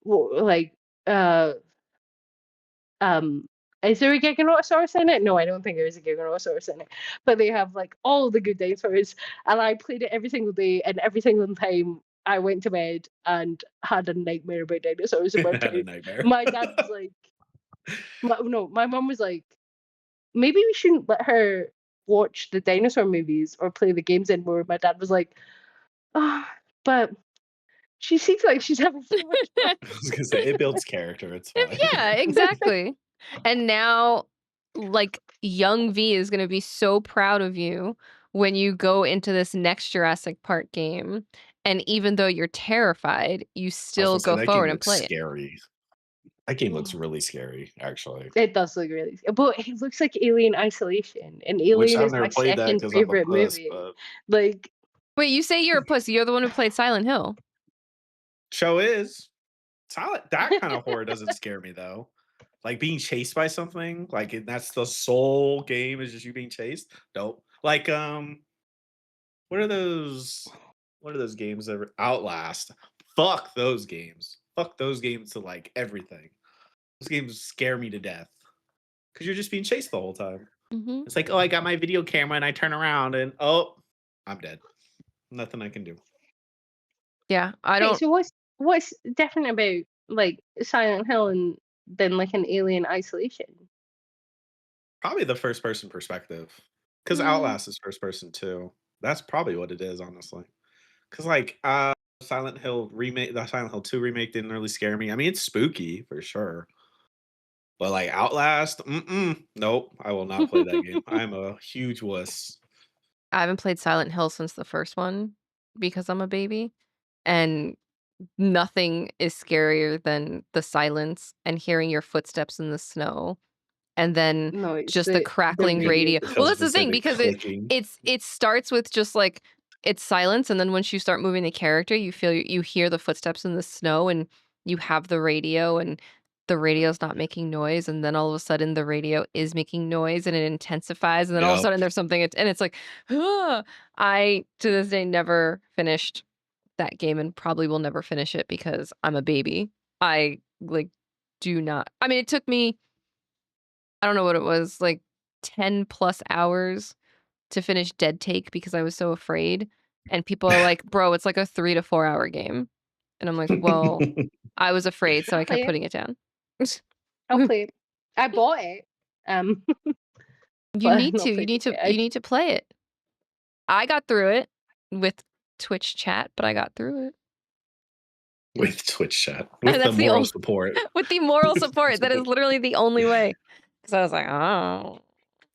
like uh um. Is there a Giganotosaurus in it? No, I don't think there is a Giganotosaurus in it. But they have like all the good dinosaurs, and I played it every single day, and every single time I went to bed and had a nightmare about dinosaurs in my Had a brain. nightmare. My dad was like, my mom was like, maybe we shouldn't let her watch the dinosaur movies or play the games anymore. My dad was like, oh, but she seems like she's having so much fun. I was gonna say it builds character. It's fine. Yeah, exactly. And now, like, young V is gonna be so proud of you when you go into this next Jurassic Park game, and even though you're terrified, you I was still gonna say go that game forward and looks play it. scary. That game looks really scary, actually. It does look really, but it looks like Alien Isolation, and Which Alien I've is never my played that second because I'm a favorite puss, movie. but Like, Wait, you say you're a pussy, you're the one who played Silent Hill. show is Silent. That kind of horror doesn't scare me though. Like being chased by something, like that's the sole game is just you being chased. Nope. Like what are those? What are those games that Outlast? Fuck those games. Fuck those games to like everything. Those games scare me to death because you're just being chased the whole time. Mhm. It's like, oh, I got my video camera and I turn around and oh, I'm dead. Nothing I can do. Yeah, I wait, don't so what's different about like Silent Hill and than like an Alien Isolation? Probably the first person perspective. Because mm, Outlast is first person too. That's probably what it is, honestly. Because like Silent Hill remake, the Silent Hill 2 remake didn't really scare me. I mean, it's spooky for sure. But like Outlast, nope, I will not play that game. I'm a huge wuss. I haven't played Silent Hill since the first one because I'm a baby, and nothing is scarier than the silence and hearing your footsteps in the snow, and then No, it's just the the crackling radio. radio. I Well, was that's gonna the say thing the because clicking. it starts with just like it's silence, and then once you start moving the character, you hear the footsteps in the snow, and you have the radio, and the radio's not making noise, and then all of a sudden the radio is making noise, and it intensifies, and then all of a Yep. sudden there's something, and it's like, I to this day never finished that game and probably will never finish it because I'm a baby. I like do not. I mean, it took me, I don't know what it was, like 10 plus hours to finish Dead Take because I was so afraid. And people are like, bro, it's like a 3 to 4 hour game. And I'm like, well, I was afraid, so I'll I kept play it. putting it down. I'll play it. I bought it, You but I've need not to. played it yet. You need to play it. I got through it with Twitch chat, but I got through it. With Twitch chat. And With the that's the moral only support. with the moral support. That is Support. literally the only way. Because I was like, oh.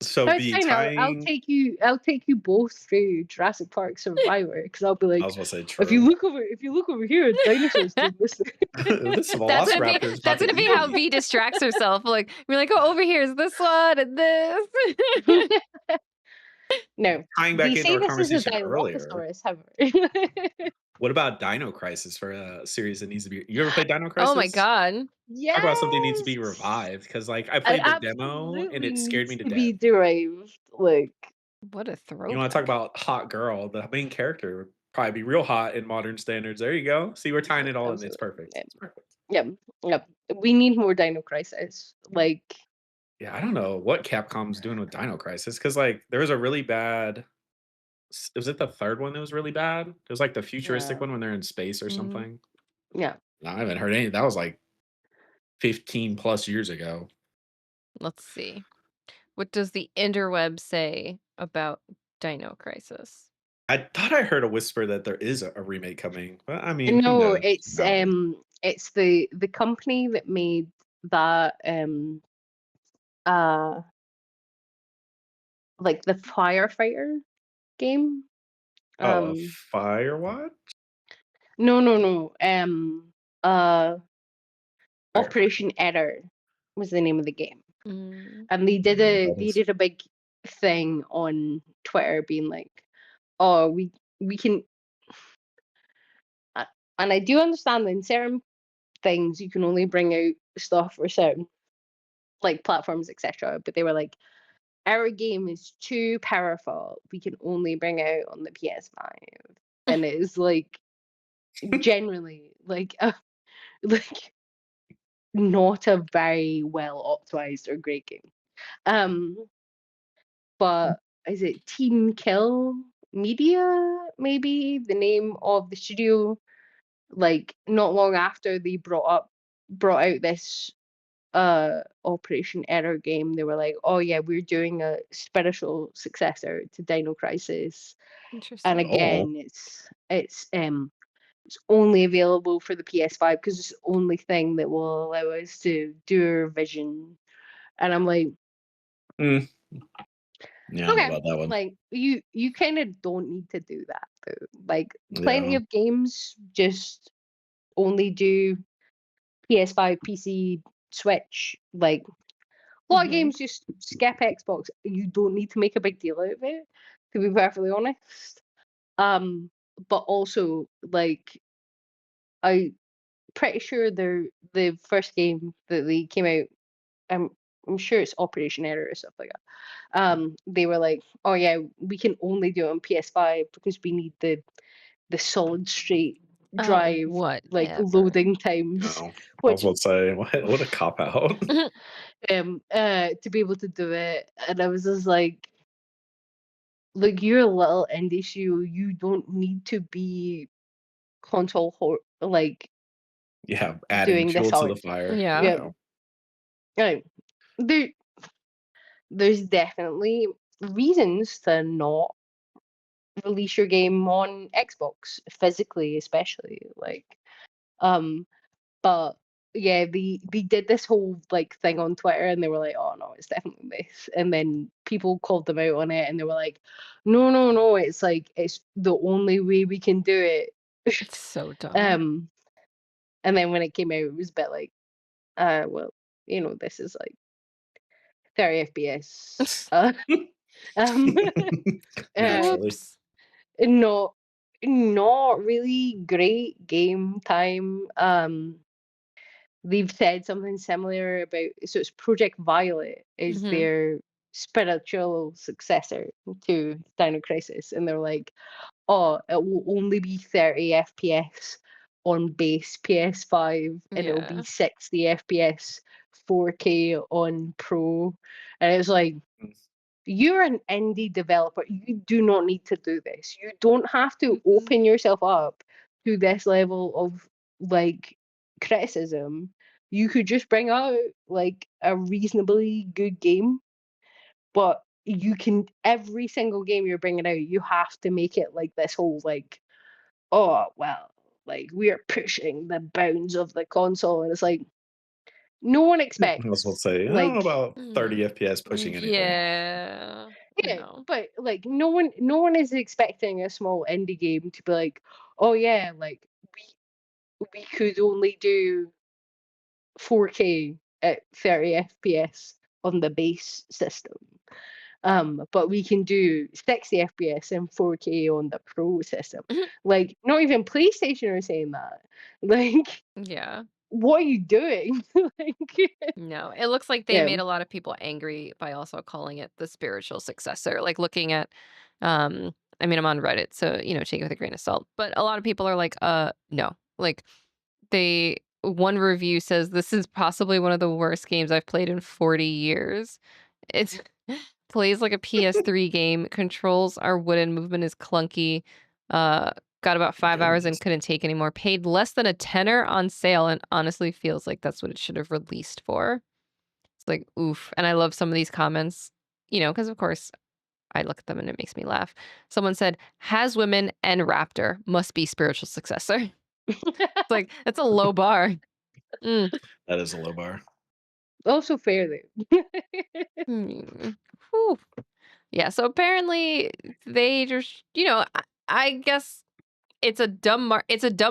So No, it's the fine. I'll tying. take you. I'll take you both through Jurassic Park Survivor because I'll be I like, was gonna say if you true. look over here, dinosaurs do this. This That's gonna be velociraptor is about that's to gonna be eat how me. V distracts herself. Like we're like, oh, over here is this one and this. No, Tying back they into say our this is a conversation earlier. Dilophosaurus, however. What about Dino Crisis for a series that needs to be? You ever played Dino Oh my Crisis? god. Talk about something needs to be Yes, revived because, like, I it played the demo and absolutely it scared needs me to to death. be derived. Like, What a You want to talk throwback. about hot girl? The main character would probably be real hot in modern standards. There you go. See, we're tying it all in. It's absolutely. perfect. Yeah, It's perfect. yeah, yeah. We need more Dino Crisis. Like, Yeah, I don't know what Capcom's doing with Dino Crisis because, like, there was a really bad. Was it the third one that was really bad? It was like the futuristic yeah, one when they're in space or Mhm. something. yeah. No, I haven't heard any. That was like 15 plus years ago. Let's see. What does the interweb say about Dino Crisis? I thought I heard a whisper that there is a remake coming, but I mean, who No, knows nowadays? it's the company that made that uh like the firefighter game. Oh, a Um, Firewatch? no. Uh, Firefighter. Operation Error was the name of the game, Mm. and That they is did a big thing on Twitter, being like, "Oh, we can," uh, and I do understand that in certain things you can only bring out stuff for certain like platforms, etc. But they were like, "Our game is too powerful. We can only bring out on the PS5," and it is like generally like like not a very well optimized or great game. Um, but is it Team Kill Media? Maybe the name of the studio. Like not long after they brought out this Operation Error game, they were like, "Oh yeah, we're doing a spiritual successor to Dino Crisis," and Interesting. oh. again, it's only available for the PS5 because it's the only thing that will allow us to do our vision. And I'm like, Mm, yeah, I don't know okay, about that one. like you kind of don't need to do that though. Like plenty Yeah. of games just only do PS5, PC, Switch. Like a lot of Mhm. games just skip Xbox. You don't need to make a big deal out of it, to be perfectly honest. Um, but also like I pretty sure the first game that they came out. I'm I'm sure it's Operation Error or stuff like that. They were like, "Oh yeah, we can only do it on PS5 because we need the solid state Oh, drive like whatever. loading times," Oh, I was which about to say, what a cop out. to be able to do it, and I was just like you're a little indie studio, you don't need to be like Yeah, adding doing this fuel to the hard. fire. Yeah. Yeah, Yeah. right. There, there's definitely reasons to not release your game on Xbox physically, especially um, but yeah, they did this whole like thing on Twitter, and they were like, "Oh no, it's definitely this," and then people called them out on it, and they were like, "No, it's like it's the only way we can do it." It's so dumb. um, and then when it came out, it was a bit like, well, this is like 30 FPS. Um, uh, Naturally. Whoops. not not really great game time. They've said something similar about, so it's Project Violet is Mhm. their spiritual successor to Dino Crisis, and they're like, oh, it will only be 30 FPS on base PS5, and it'll be Yeah. 60 FPS 4K on Pro, and it's like, you're an indie developer. You do not need to do this. You don't have to open yourself up to this level of like criticism. You could just bring out like a reasonably good game, but you can every single game you're bringing out, you have to make it like this whole like, oh well, like we are pushing the bounds of the console, and it's like No one I expects was about to say, I don't know like about 30 FPS pushing anything. Yeah. yeah, No. but like no one is expecting a small indie game to be like, oh yeah, like we could only do 4K at 30 FPS on the base system. But we can do 60 FPS and 4K on the Pro system. Like, not even PlayStation are saying that. Like, Yeah. what are you doing? Like, No, it looks like they yeah, made a lot of people angry by also calling it the spiritual successor. Like looking at, I mean, I'm on Reddit, so take it with a grain of salt. But a lot of people are like, no. Like one review says this is possibly one of the worst games I've played in 40 years. It plays like a PS3 game. Controls are wooden. Movement is clunky. Uh, got about 5 hours and Goodness. couldn't take anymore. Paid less than a tenner on sale, and honestly feels like that's what it should have released for. It's like, oof. And I love some of these comments, because of course I look at them and it makes me laugh. Someone said, has women and raptor must be spiritual successor. It's like, that's a low bar. Mm. That is a low bar. also fair though. Hmm. Whew. Yeah, so apparently they just, I guess it's a dumb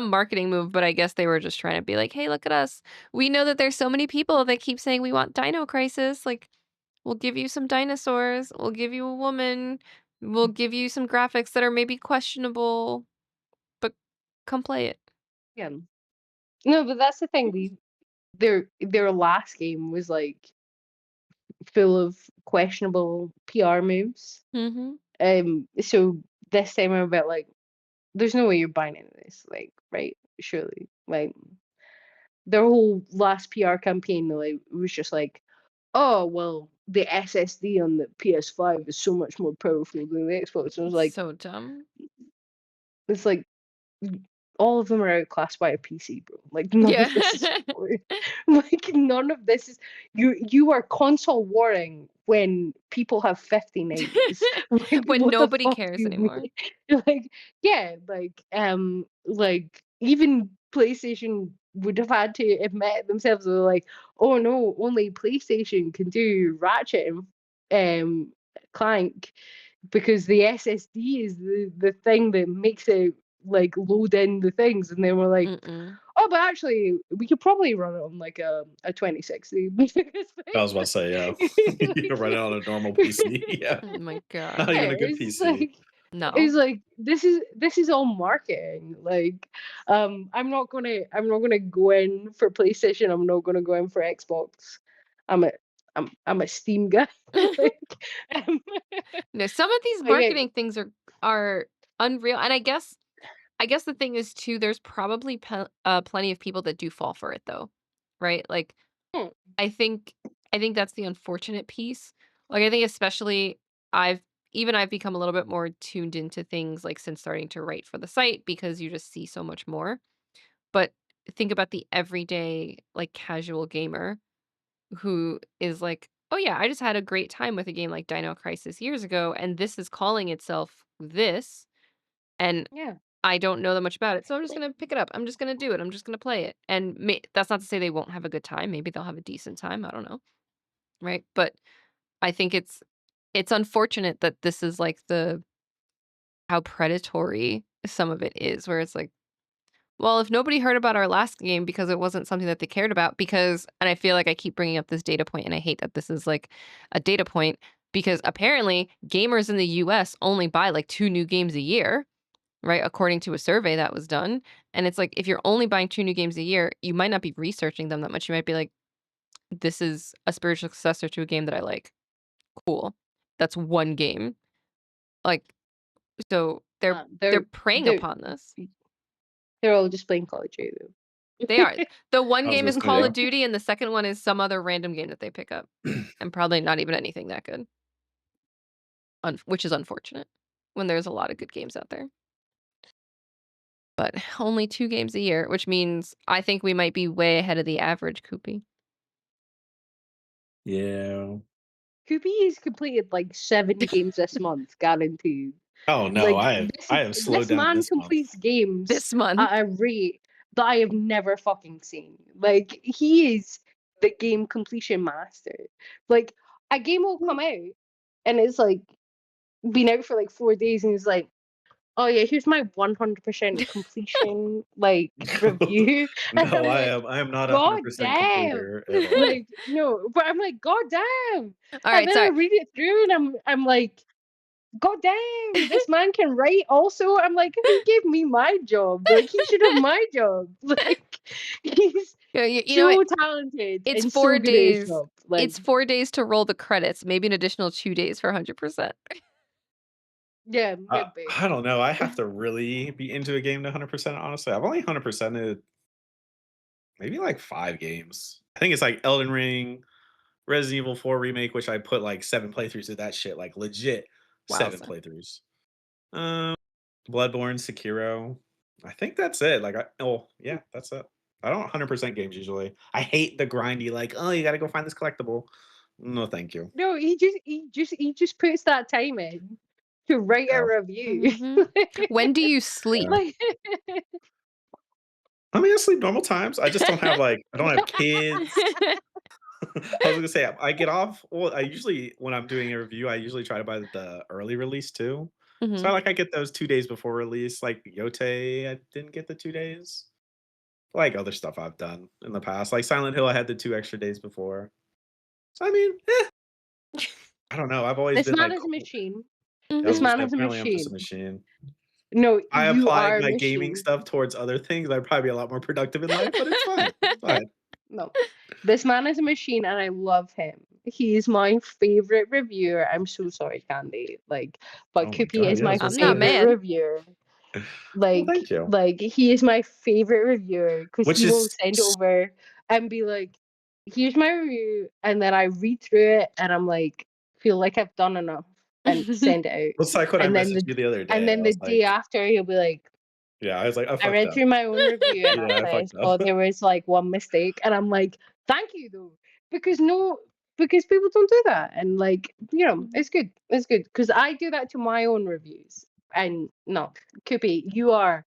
marketing move, but I guess they were just trying to be like, "Hey, look at us. We know that there's so many people that keep saying we want Dino Crisis. Like, we'll give you some dinosaurs. We'll give you a woman. We'll give you some graphics that are maybe questionable, but come play it." Yeah. No, but that's the thing. Their last game was like full of questionable PR moves. Mhm. So this time I'm a bit like, there's no way you're buying into this, like, right? Surely, like, their whole last PR campaign, like, was just like, oh well, the SSD on the PS5 is so much more powerful than the Xbox. And I was like, So dumb. it's like all of them are outclassed by a PC, bro. Like none Yeah. of this is like none of this is you are console warring when people have 5090s. Like When what the nobody fuck do cares you anymore. mean? Like yeah, like even PlayStation would have had to admit themselves they were like, oh no, only PlayStation can do Ratchet and Clank because the SSD is the thing that makes it like load in the things, and then we're like, Mm-mm. oh, but actually we could probably run it on like a 2060 because I was about to say, yeah. You can run it on a normal PC. Yeah. Oh my Not god. even yeah, a good it's just PC. like No. it's like this is all marketing. Like, I'm not gonna go in for PlayStation. I'm not gonna go in for Xbox. I'm a I'm a Steam guy. Like, um, No, some of these yeah, marketing things are unreal, and I guess the thing is too, there's probably plenty of people that do fall for it though, right? Like, hmm, I think I think that's the unfortunate piece. Like, I think especially I've I've become a little bit more tuned into things like since starting to write for the site because you just see so much more. But think about the everyday like casual gamer who is like, "Oh yeah, I just had a great time with a game like Dino Crisis years ago, and this is calling itself this, and yeah. I don't know that much about it, so I'm just gonna pick it up. I'm just gonna do it. I'm just gonna play it." And that's not to say they won't have a good time. Maybe they'll have a decent time. I don't know, right? But I think it's unfortunate that this is like the how predatory some of it is, where it's like, well, if nobody heard about our last game because it wasn't something that they cared about, because, and I feel like I keep bringing up this data point, and I hate that this is like a data point because apparently gamers in the US only buy like 2 new games a year, right? According to a survey that was done. And it's like, if you're only buying 2 new games a year, you might not be researching them that much. You might be like, this is a spiritual successor to a game that I like. Cool. That's one game. Like, so they're Uh, they're they're preying they're upon this. they're all just playing Call of Duty They though. are. The one I was game gonna is say, Call yeah. of Duty, and the second one is some other random game that they pick up, and probably not even anything that good, which is unfortunate when there's a lot of good games out there. But only 2 games a year, which means I think we might be way ahead of the average, Coopy. Yeah. Kubi has completed like 7 games this month, guaranteed. Oh no, Like I have slowed this down man this month. completes games This month. at a rate that I have never fucking seen. Like he is the game completion master. Like a game will come out and it's like been out for like 4 days and he's like, oh yeah, here's my 100% completion like review. And No, I'm like, I am not a God 100% damn. completer at all. Like, no, but I'm like, God damn. All And right, then I sorry. read it through and I'm like, God damn, this man can write also. I'm like, he gave me my job. Like, he should have my job. Like, he's You know so what? talented It's and 4 so good at his days. job. Like, It's 4 days to roll the credits, maybe an additional 2 days for 100%. yeah, maybe. I don't know. I have to really be into a game to 100%, honestly. I've only 100%ed maybe like 5 games. I think it's like Elden Ring, Resident Evil 4 Remake, which I put like 7 playthroughs of that shit, like legit 7 Wowza. playthroughs. Um, Bloodborne, Sekiro. I think that's it. Like, yeah, that's it. I don't 100% games usually. I hate the grindy, like, oh, you got to go find this collectible. No, thank you. No, he just puts that time in to write a Yeah. review. When do you sleep? Like, I mean, I sleep normal times. I just don't have like, I don't have kids. I was gonna say I get off. Well, I usually when I'm doing a review, I usually try to buy the early release too. So I get those 2 days before release. Like Yote, I didn't get the 2 days. Like other stuff I've done in the past, like Silent Hill, I had the 2 extra days before. So I mean, I don't know. I've always this been man like, is a machine. I This was man is a apparently I'm just a machine. machine. No, I you applied are a my gaming machine. stuff towards other things. I'd probably be a lot more productive in life, but it's fine. It's fine. No, this man is a machine, and I love him. He is my favorite reviewer. I'm so sorry, Candy. Like, but Oh my Coopy god, is yeah, I my was gonna I'm not say. favorite mad. reviewer. Well, thank you. Like he is my favorite reviewer because Which he will is send over and be like, "Here's my review," and then I read through it and I'm like, feel like I've done enough and send it out. it's like when I And then messaged you the other and day. then I the was day like, after he'll be like, yeah, I was like, I I fucked read up. through my own review and Yeah, I I fucked saw up. there was like one mistake, and I'm like, thank you though, because because people don't do that, and like it's good, because I do that to my own reviews, and no, Koopy, you are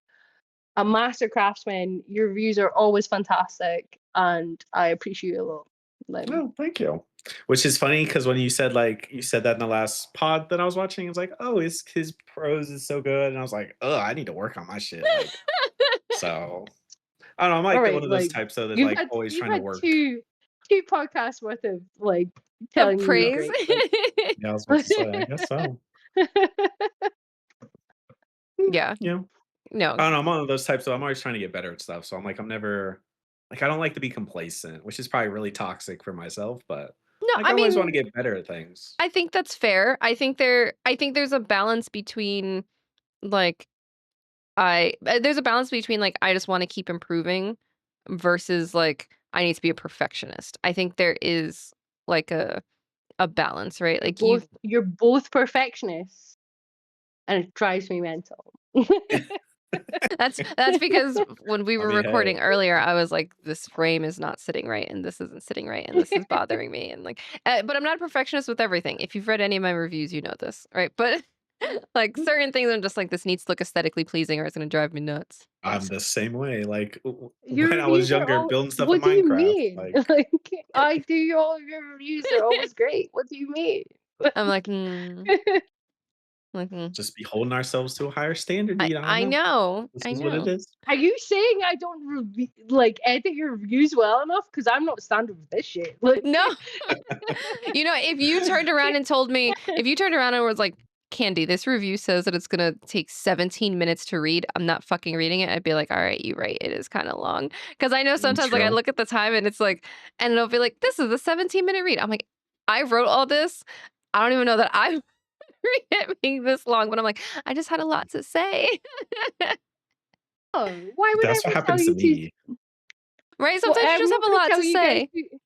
a master craftsman. Your reviews are always fantastic, and I appreciate you a lot. Like, Oh, thank you. Which is funny because when you said that in the last pod that I was watching, it's like, oh, his prose is so good, and I was like, oh, I need to work on my shit. Like, so I don't know. I'm all like one right, of those like types though that's like always you've trying to had work. two podcasts worth of like Of telling me you're praise. great. Yeah, I was about to say, I guess so. Yeah. Yeah. No. I don't know. I'm one of those types, so I'm always trying to get better at stuff. So I'm like, I'm never like I don't like to be complacent, which is probably really toxic for myself, but No, like I I always want mean, to get better at things. I think that's fair. I think there's a balance between like there's a balance between like I just want to keep improving versus like I need to be a perfectionist. I think there is like a balance, right? Like You're both perfectionists, and it drives me mental. that's because when we I were mean, recording hey, earlier, I was like, this frame is not sitting right, and this isn't sitting right, and this is bothering me, and like, but I'm not a perfectionist with everything. If you've read any of my reviews, you know this, right? But like certain things, I'm just like, this needs to look aesthetically pleasing, or it's gonna drive me nuts. I'm the same way. Like Your when I was reviews are younger, all. building stuff in What do you Minecraft, mean? like Like, I do all of your reviews are always great. What do you mean? I'm like, like, just be holding ourselves to a higher standard. I I don't I know. know, This I is what it know. is. Are you saying I don't like edit your reviews well enough? Because I'm not standard with this shit. Like, No, you know, if you turned around and told me, if you turned around and was like, Candy, this review says that it's gonna take 17 minutes to read. I'm not fucking reading it. I'd be like, all right, you're right. It is kind of long. Because I know sometimes like I True. look at the time and it's like, and it'll be like, this is a 17-minute read. I'm like, I wrote all this. I don't even know that I'm reading this long, but I'm like, I just had a lot to say. oh, why would I That's what ever tell happens to you to? me. Right? Well, Sometimes you I'm just not have a going to lot tell to you guys say. to.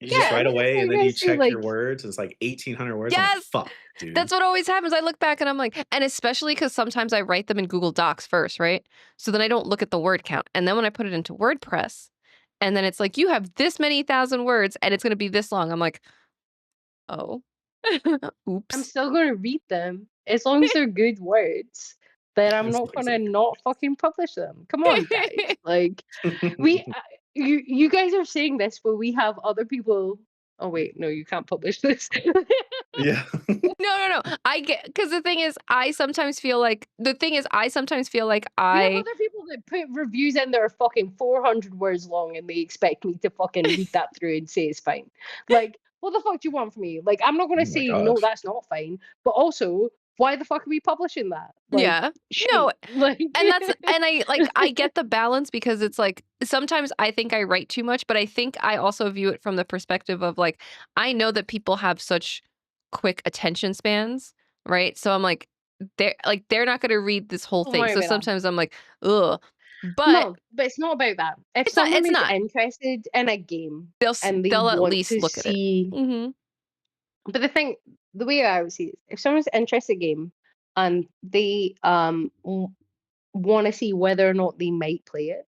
You Yeah, just I'm write not going to away tell and you then you guys to check your like. words. It's like 1,800 words. I'm like, Yes. fuck, dude. That's what always happens. I look back and I'm like, and especially because sometimes I write them in Google Docs first, right? So then I don't look at the word count. And then when I put it into WordPress, and then it's like, you have this many thousand words and it's going to be this long. I'm like, oh, I'm oops. still going to read them as long as they're good words. Then I'm It's not like going to not fucking publish them. Come on, guys. Like we you guys are saying this, but we have other people. Oh wait, no, you can't publish this. Yeah. No. I get, because the thing is, I sometimes feel like We have I other people that put reviews in that are fucking 400 words long, and they expect me to fucking read that through and say it's fine. Like, what the fuck do you want from me? Like, I'm not going Oh to my say no, gosh. that's not fine. But also, why the fuck are we publishing that? Like, yeah. No, shit. Like, and I get the balance, because it's like sometimes I think I write too much, but I think I also view it from the perspective of like, I know that people have such quick attention spans, right? So I'm like, they're not going to read this whole don't thing. worry So about that. sometimes I'm like, ugh. But No, but it's not about that. If it's not. someone It's is not. interested in a game They'll and they they'll at want least to look at it. see, Hmm. but the way I would see it, if someone's interested in a game and they want to see whether or not they might play it,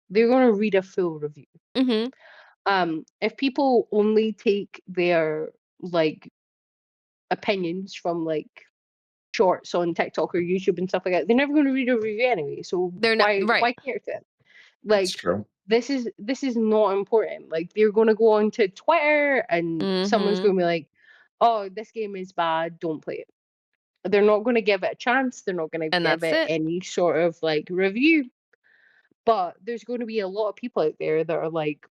they're going to read a full review. Hmm. If people only take their like opinions from like shorts on TikTok or YouTube and stuff like that, they're never going to read a review anyway. So They're not right. why care to it? That's Like, true. this is not important. Like, they're going to go onto Twitter and someone's Hmm. going to be like, "Oh, this game is bad. Don't play it." They're not going to give it a chance. They're not going to And give that's it it. any sort of like review. But there's going to be a lot of people out there that are like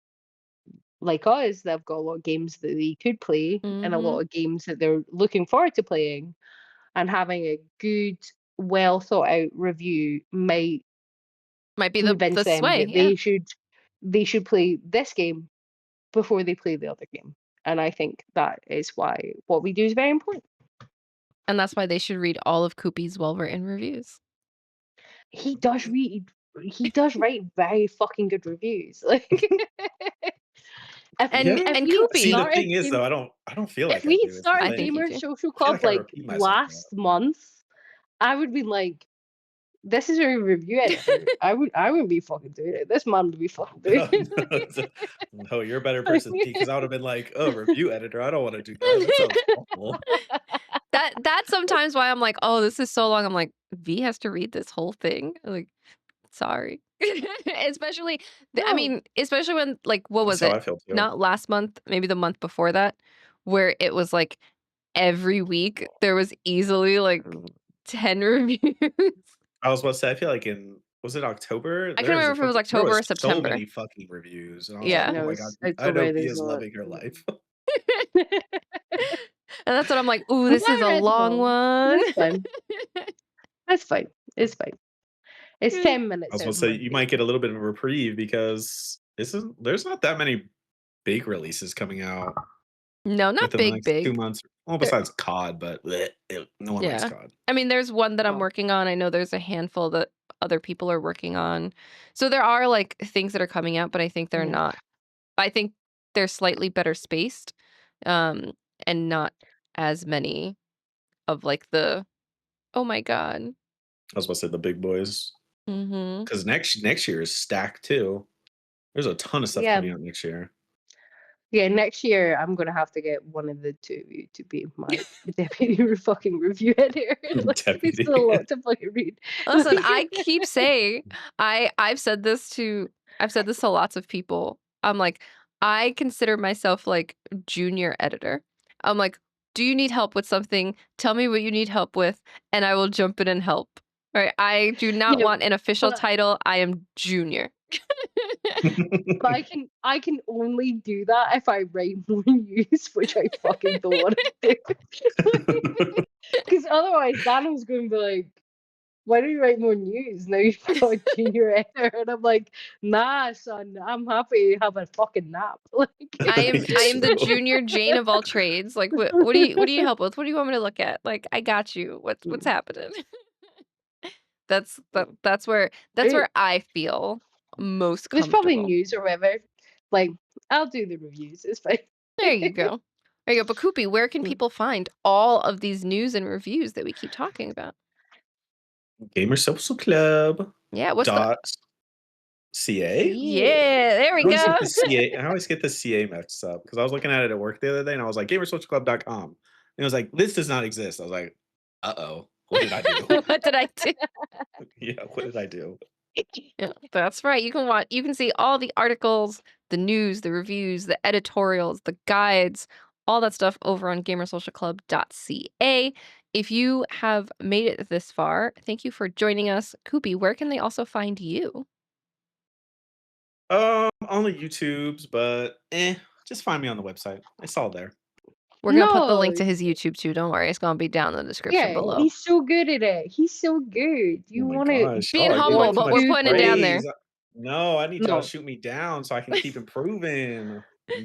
us, that have got a lot of games that they could play and a Hmm. lot of games that they're looking forward to playing, and having a good, well thought out review might Might be convince the them sway. that Yeah. they should play this game before they play the other game. And I think that is why what we do is very important. And that's why they should read all of Coopy's well-written reviews. He does write very fucking good reviews. Like, And Yeah. if and we See, the Coopy, started thing is, game though, I don't feel if like I we do. Is the I started think thing. you Gamer do. Social I feel Club like I like repeat myself a lot. last month, I would be like, this is a review editor. I wouldn't be fucking doing it. This man would be fucking doing it. No, you're a better person than me, because I would have been like, oh, review editor. I don't want to do that. That sounds awful. That's sometimes why I'm like, oh, this is so long. I'm like, V has to read this whole thing. Like, sorry. Especially, I No. mean, especially when, like, what was That's how it? I feel too. Not last month, maybe the month before that, where it was like every week there was easily like 10 reviews. I was about to say, I feel like was it October? I can't remember if it was There October was or so September. many fucking reviews, and I was like, Yeah. oh No, my god, it's I know over. V There's is not. loving her life. And that's what I'm like, ooh, I'm this glad is I a read them long all. one. That's fine. That's fine. It's fine. It's 10 I minutes was out about of to say, my you day. might get a little bit of a reprieve, because there's not that many big releases coming out No, not within the big, next 2 big. months. Well, There, besides COD, but no one likes yeah. COD. I mean, there's one that I'm Oh, working on. I know there's a handful that other people are working on. So there are like things that are coming out, but I think they're yeah. not. I think they're slightly better spaced, um, and not as many of like the, oh my God. I was about to say the big boys, Mm-hmm. because next year is stacked too. There's a ton of stuff Yeah. coming out next year. Yeah, next year I'm gonna have to get one of the two of you to be my deputy fucking review editor. Like, it's Deputy. a lot to fucking read. Listen, Like, I keep saying, I've said this to lots of people. I'm like, I consider myself like junior editor. I'm like, do you need help with something? Tell me what you need help with, and I will jump in and help. Right? I do not yeah, want an official but title. I am junior. but I can only do that if I write more news, which I fucking don't want to do. Because otherwise, Daniel's going to be like, "Why don't you write more news? Now you've got a junior editor." And I'm like, "Nah, son, I'm happy to have a fucking nap." Like, I am the True. junior Jane of all trades. Like, what do you help with? What do you want me to look at? Like, I got you. What's happening? That's where It- I feel most there's probably comfortable. news or whatever. Like, I'll do the reviews. It's fine. There you go. There you go. But Coopy, where can people find all of these news and reviews that we keep talking about? Gamer Social Club. Yeah, what's the Dot CA. Yeah, there we go. I always get the CA mixed up, because I was looking at it at work the other day, and I was like, gamersocialclub.com. And it was like, this does not exist. I was like, uh-oh, what did I do? What did I do? Yeah, what did I do? Yeah, that's right. You can see all the articles, the news, the reviews, the editorials, the guides, all that stuff over on gamersocialclub.ca. If you have made it this far, thank you for joining us. Coopy, where can they also find you? On the YouTubes, but just find me on the website. It's all there. We're gonna put the No, link to his YouTube too. Don't worry, it's gonna be down in the description yeah, below. he's so good at it. He's so good. Oh You my want to gosh. Being Oh, I gave humble, him too but much we're putting it down there. praise. No, I need y'all to no, shoot me down so I can keep improving.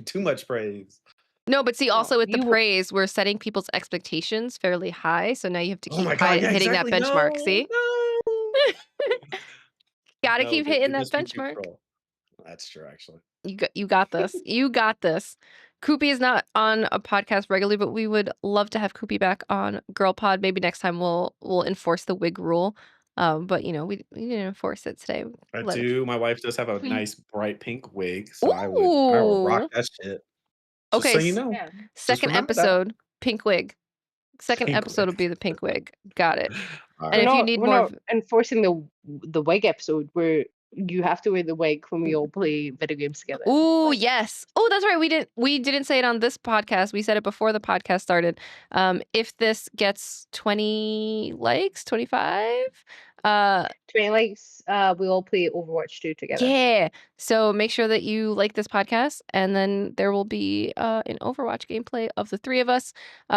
Too much praise. No, but see, no, also with the you praise, we're setting people's expectations fairly high, so now you have to Oh keep my god, yeah, hitting that exactly. benchmark. No, See, no. gotta No, keep hitting they that just keep benchmark. control. That's true, actually. You got this. You got this. Koopy is not on a podcast regularly, but we would love to have Koopy back on Girl Pod. Maybe next time we'll enforce the wig rule. But we didn't enforce it today. I Let it. do. My wife does have a please. nice bright pink wig, so I would rock Ooh. that shit. Just Okay. so you know. Yeah. Just Second remember that. episode, pink wig. Second Pink episode will wig. be the pink wig. Got it. All And right. if you need We're more, not enforcing the wig episode where you have to wear the wig when we all play video games together. ooh, Like, yes. Oh, that's right. We didn't say it on this podcast. We said it before the podcast started. If this gets 20 likes, 25, 20 likes, we all play Overwatch 2 together. yeah. So make sure that you like this podcast, and then there will be an Overwatch gameplay of the three of us.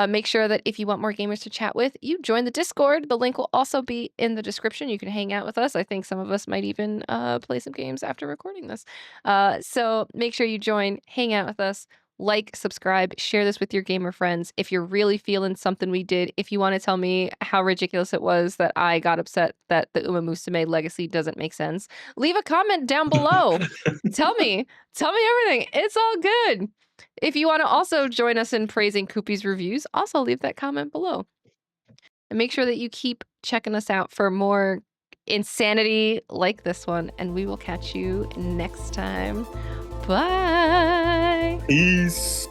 Make sure that if you want more gamers to chat with, you join the Discord. The link will also be in the description. You can hang out with us. I think some of us might even play some games after recording this. So make sure you join, hang out with us. Like, subscribe, share this with your gamer friends. If you're really feeling something we did, if you want to tell me how ridiculous it was that I got upset that the Umamusume legacy doesn't make sense, leave a comment down below. Tell me everything. It's all good. If you want to also join us in praising Koopy's reviews, also leave that comment below. And make sure that you keep checking us out for more insanity like this one, and we will catch you next time. Bye. Peace.